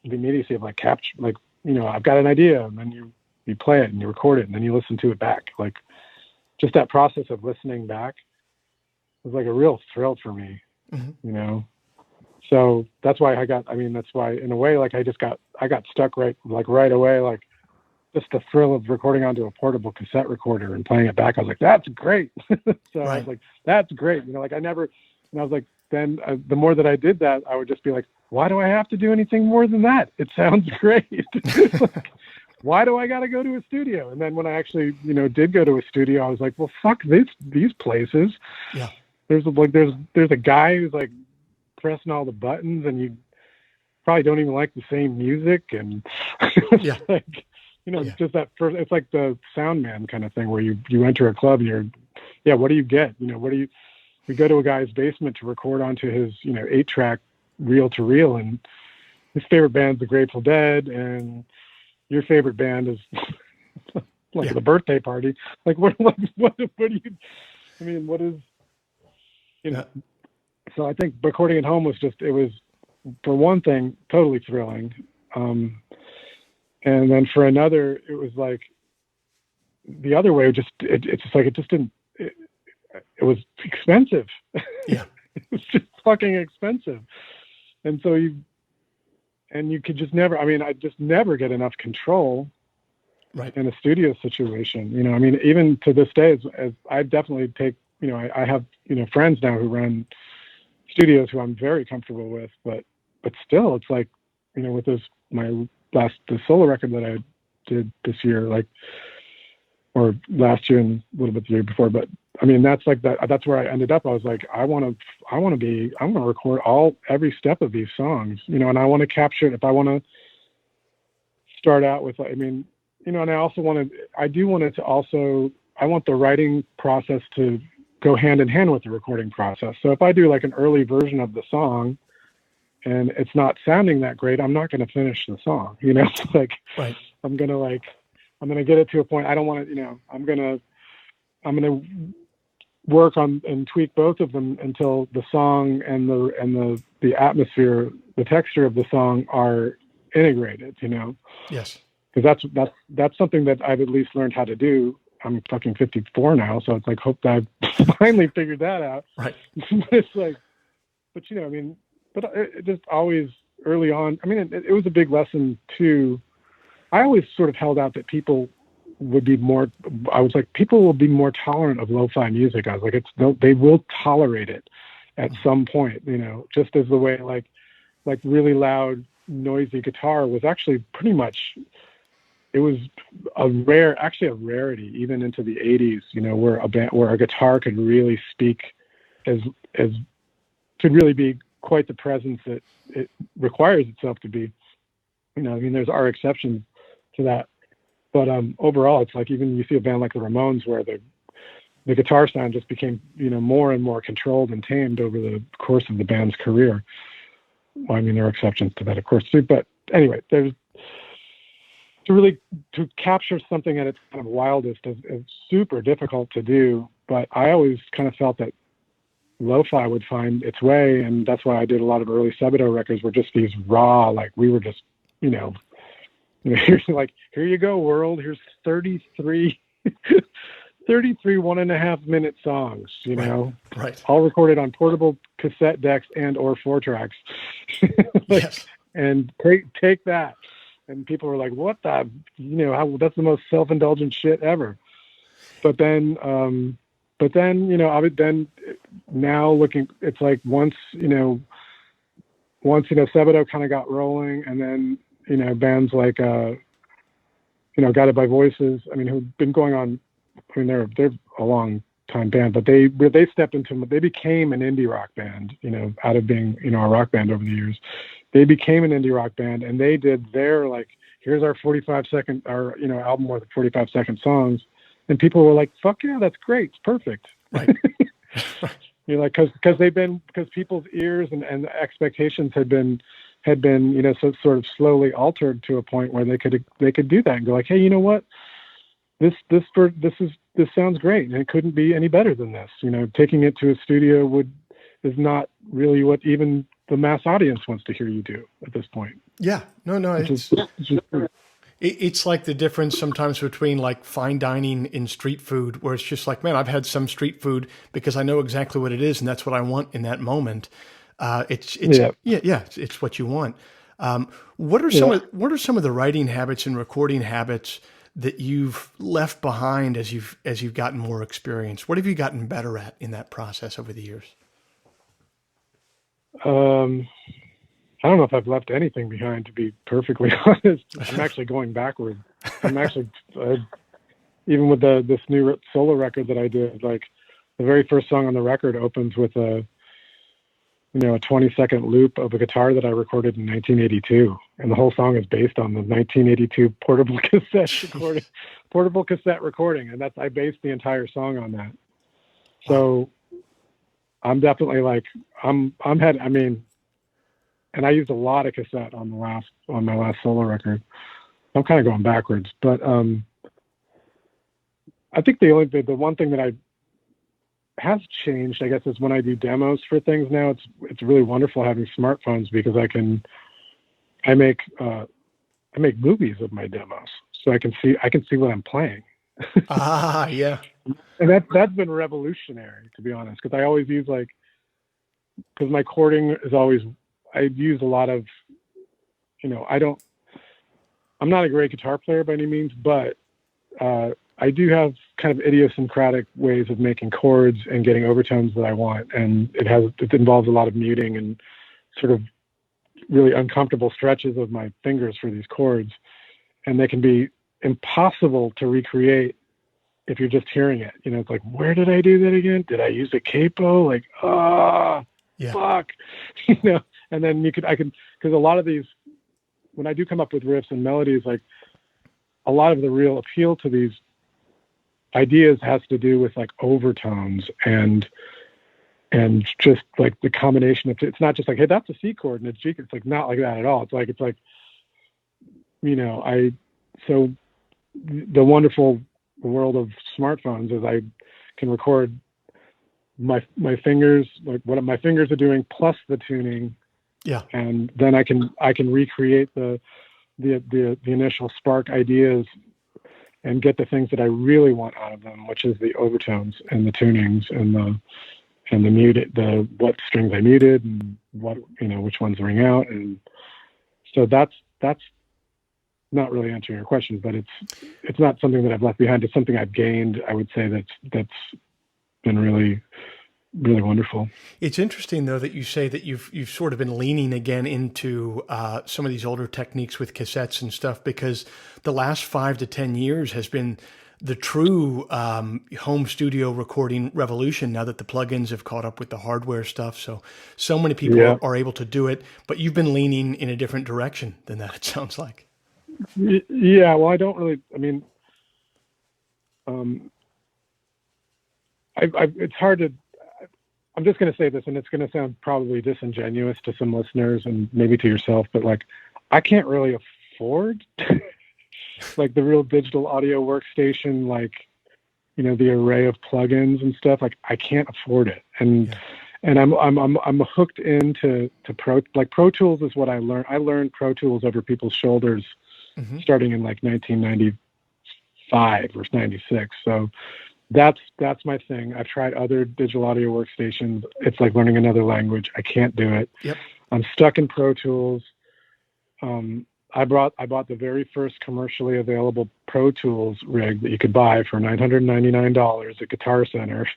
immediacy of like capture, like, I've got an idea, and then you play it and you record it and then you listen to it back. Like, just that process of listening back was like a real thrill for me, So that's why in a way, like I got stuck right away, like just the thrill of recording onto a portable cassette recorder and playing it back. I was like, that's great. So I was like, that's great. Then the more that I did that, I would just be like, why do I have to do anything more than that? It sounds great. Like, why do I got to go to a studio? And then when I actually, did go to a studio, I was like, well, fuck these places. Yeah. There's a guy who's like pressing all the buttons, and you probably don't even like the same music. And it's like, just that first, it's like the sound man kind of thing where you enter a club and what do you get? We go to a guy's basement to record onto his, 8-track reel to reel, and his favorite band's the Grateful Dead, and your favorite band is like the birthday party. Like, what do you, what is, So I think recording at home was for one thing, totally thrilling. And then for another, it was like the other way, it was expensive. Yeah. It was just fucking expensive. And so you could just never, I just never get enough control in a studio situation. Even to this day, as I definitely take, I have, friends now who run studios who I'm very comfortable with, but still it's like, with the solo record that I did this year, or last year and a little bit the year before, but that's where I ended up. I was like, I want to record every step of these songs, and I want to capture it. If I want to start out with, and I also I want the writing process to go hand in hand with the recording process. So if I do like an early version of the song and it's not sounding that great, I'm not going to finish the song, I'm going to I'm going to get it to a point. I don't want to, I'm going to work on and tweak both of them until the song and the atmosphere, the texture of the song are integrated, Yes. Because that's something that I've at least learned how to do. I'm fucking 54 now, so it's like, hope that I finally figured that out. Right. But it's like, but but it just always early on, it was a big lesson too. I always sort of held out that people would be more, I was like, people will be more tolerant of lo-fi music. I was like, they will tolerate it at some point, just as the way like really loud, noisy guitar was actually pretty much, it was a rarity even into the 80s, where a guitar could really speak as could really be quite the presence that it requires itself to be. There's our exceptions to that. But overall, it's like even you see a band like the Ramones where the guitar sound just became, more and more controlled and tamed over the course of the band's career. Well, there are exceptions to that, of course, too. But anyway, there's to capture something at its kind of wildest is super difficult to do. But I always kind of felt that lo-fi would find its way, and that's why I did a lot of early Sebadoh records were just these raw, like we were just, here's like, here you go, world. Here's 33 1.5 minute songs, Right. all recorded on portable cassette decks and or 4-tracks. Yes. And take that. And people were like, what the, that's the most self-indulgent shit ever. But then, now looking, it's like once Sebadoh kind of got rolling, and then, bands like, Guided by Voices, who've been going on, they're a long time band, but they became an indie rock band, out of being, a rock band over the years. They became an indie rock band, and they did their, like, here's our 45-second, album with 45-second songs. And people were like, fuck yeah, that's great. It's perfect. Right. Because people's ears and the expectations had been, so sort of slowly altered to a point where they could do that and go like, hey, you know what? This sounds great. And it couldn't be any better than this. Taking it to a studio is not really what even the mass audience wants to hear you do at this point. Yeah. No. It's like the difference sometimes between like fine dining and street food, where it's just like, man, I've had some street food because I know exactly what it is, and that's what I want in that moment. It's what you want. What are some of the writing habits and recording habits that you've left behind as you've gotten more experience? What have you gotten better at in that process over the years? I don't know if I've left anything behind, to be perfectly honest. I'm actually going backward. I'm actually, even with this new solo record that I did, like the very first song on the record opens with a 20-second loop of a guitar that I recorded in 1982. And the whole song is based on the 1982 portable cassette recording. And I based the entire song on that. So I'm definitely like, and I used a lot of cassette on my last solo record. I'm kind of going backwards, but I think the one thing that has changed, I guess, is when I do demos for things now. It's really wonderful having smartphones because I make movies of my demos, so I can see what I'm playing. Yeah. And that's been revolutionary, to be honest, because I always use because my chording is always. I've used a lot of, I'm not a great guitar player by any means, but I do have kind of idiosyncratic ways of making chords and getting overtones that I want. And it involves a lot of muting and sort of really uncomfortable stretches of my fingers for these chords. And they can be impossible to recreate if you're just hearing it. It's like, where did I do that again? Did I use a capo? Like, fuck, And then because a lot of these, when I do come up with riffs and melodies, like a lot of the real appeal to these ideas has to do with like overtones and just like the combination of, it's not just like, hey, that's a C chord and it's G. It's like not like that at all. It's like, so the wonderful world of smartphones is I can record my fingers, like what my fingers are doing, plus the tuning. Yeah. And then I can recreate the initial spark ideas and get the things that I really want out of them, which is the overtones and the tunings and the muted, what strings I muted and what, which ones ring out. And so that's not really answering your question, but it's not something that I've left behind. It's something I've gained. I would say that's been really, really wonderful. It's interesting, though, that you say that you've sort of been leaning again into some of these older techniques with cassettes and stuff, because the last 5 to 10 years has been the true home studio recording revolution, now that the plugins have caught up with the hardware stuff. So many people are able to do it, but you've been leaning in a different direction than that, it sounds like. Yeah, well, I don't really, I mean, it's hard to, I'm just going to say this, and it's going to sound probably disingenuous to some listeners and maybe to yourself, but like, I can't really afford like the real digital audio workstation, like, the array of plugins and stuff. Like, I can't afford it. And I'm hooked into Pro Tools is what I learned. I learned Pro Tools over people's shoulders starting in like 1995 or 96. So that's my thing. I've tried other digital audio workstations. It's like learning another language. I can't do it. Yep. I'm stuck in Pro Tools. I bought the very first commercially available Pro Tools rig that you could buy for $999 at Guitar Center.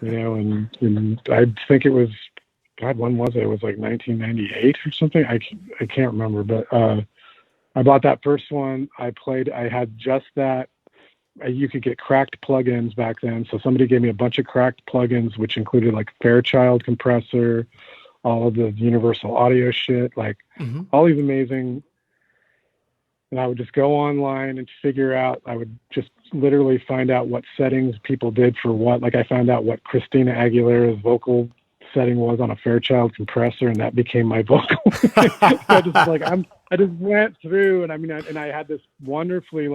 And I think it was, God, when was it? It was like 1998 or something. I can't remember, but I bought that first one. I had just that. You could get cracked plugins back then. So somebody gave me a bunch of cracked plugins, which included like Fairchild compressor, all of the universal audio shit, like all these amazing. And I would just go online and figure out, I would just literally find out what settings people did for what. Like I found out what Christina Aguilera's vocal setting was on a Fairchild compressor, and that became my vocal. I just went through, and I had this wonderfully,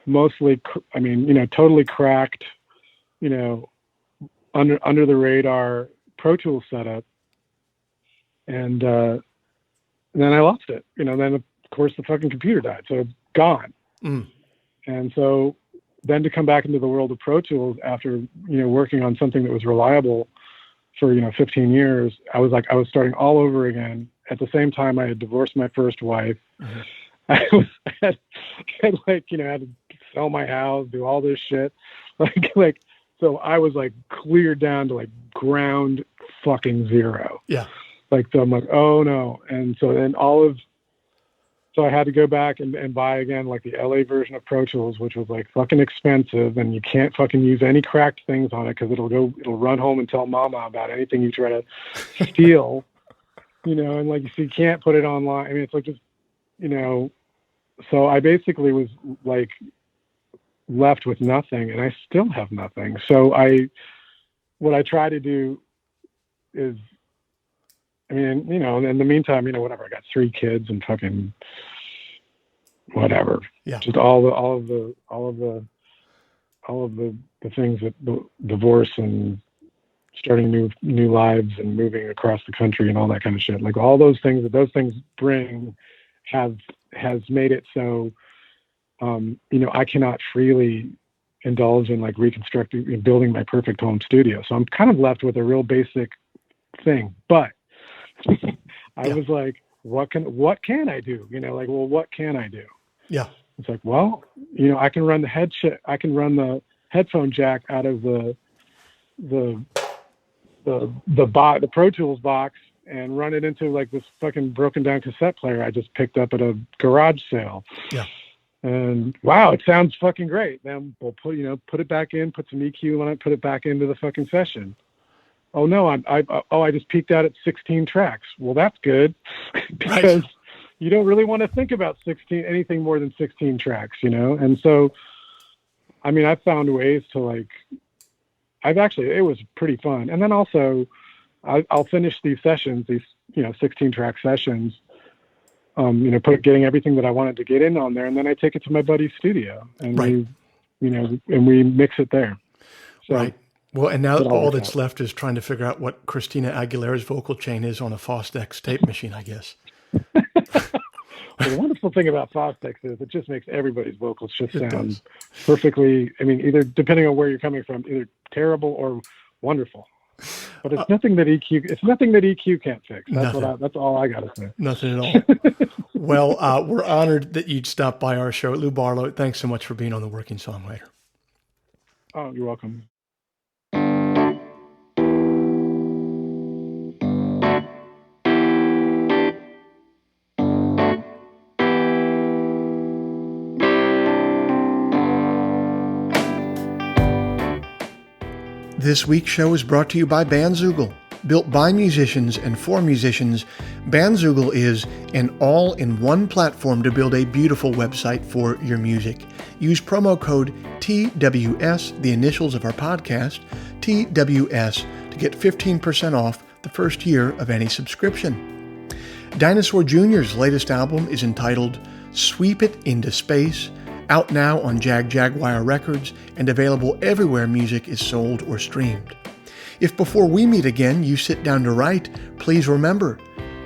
mostly, totally cracked, under the radar Pro Tools setup. And then I lost it, then of course the fucking computer died. So it's gone. And so then to come back into the world of Pro Tools after, working on something that was reliable for, 15 years, I was starting all over again. At the same time, I had divorced my first wife. I had to sell my house, do all this shit. So I was like cleared down to like ground fucking zero. Yeah. So I'm like, oh no. And so then so I had to go back and buy again, like the LA version of Pro Tools, which was like fucking expensive, and you can't fucking use any cracked things on it, 'cause it'll run home and tell mama about anything you try to steal, and like, so you can't put it online. I mean, it's like just, so I basically was like left with nothing, and I still have nothing. So what I try to do is, in the meantime, whatever, I got 3 kids and fucking whatever. Yeah. Just all of the things that divorce and starting new lives and moving across the country and all that kind of shit. Like all those things bring has made it so, I cannot freely indulge in like reconstructing and building my perfect home studio. So I'm kind of left with a real basic thing, but I was like, what can I do? What can I do? Yeah. It's like, well, I can run the headphone jack out of the Pro Tools box and run it into like this fucking broken down cassette player I just picked up at a garage sale. Yeah. And wow, it sounds fucking great. Then we'll put it back in, put some EQ on it, put it back into the fucking session. Oh no, I just peaked out at 16 tracks. Well, that's good because you don't really want to think about anything more than 16 tracks, And so, I found ways to like, it was pretty fun. And then also I'll finish these sessions, 16 track sessions. getting everything that I wanted to get in on there, and then I take it to my buddy's studio, and Right. we mix it there. So, Right. Well, and now it all all works that's out. left is trying to figure out what Christina Aguilera's vocal chain is on a Fostex tape machine, I guess. Well, the wonderful thing about Fostex is it just makes everybody's vocals just It sound does. perfectly. I mean, either depending on where you're coming from, either terrible or wonderful. But it's nothing that EQ. It's nothing that EQ can't fix. That's all I gotta say. Nothing at all. Well, we're honored that you'd stop by our show. Lou Barlow, thanks so much for being on The Working Songwriter. Oh, you're welcome. This week's show is brought to you by Bandzoogle. Built by musicians and for musicians, Bandzoogle is an all-in-one platform to build a beautiful website for your music. Use promo code TWS, the initials of our podcast, TWS, to get 15% off the first year of any subscription. Dinosaur Jr.'s latest album is entitled Sweep It Into Space, out now on Jaguar Records and available everywhere music is sold or streamed. If before we meet again you sit down to write, please remember,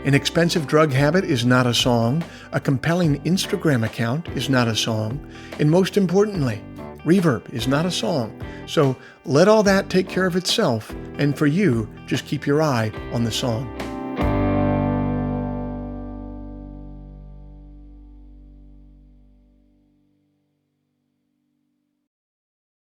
an expensive drug habit is not a song, a compelling Instagram account is not a song, and most importantly, reverb is not a song. So let all that take care of itself, and for you, just keep your eye on the song.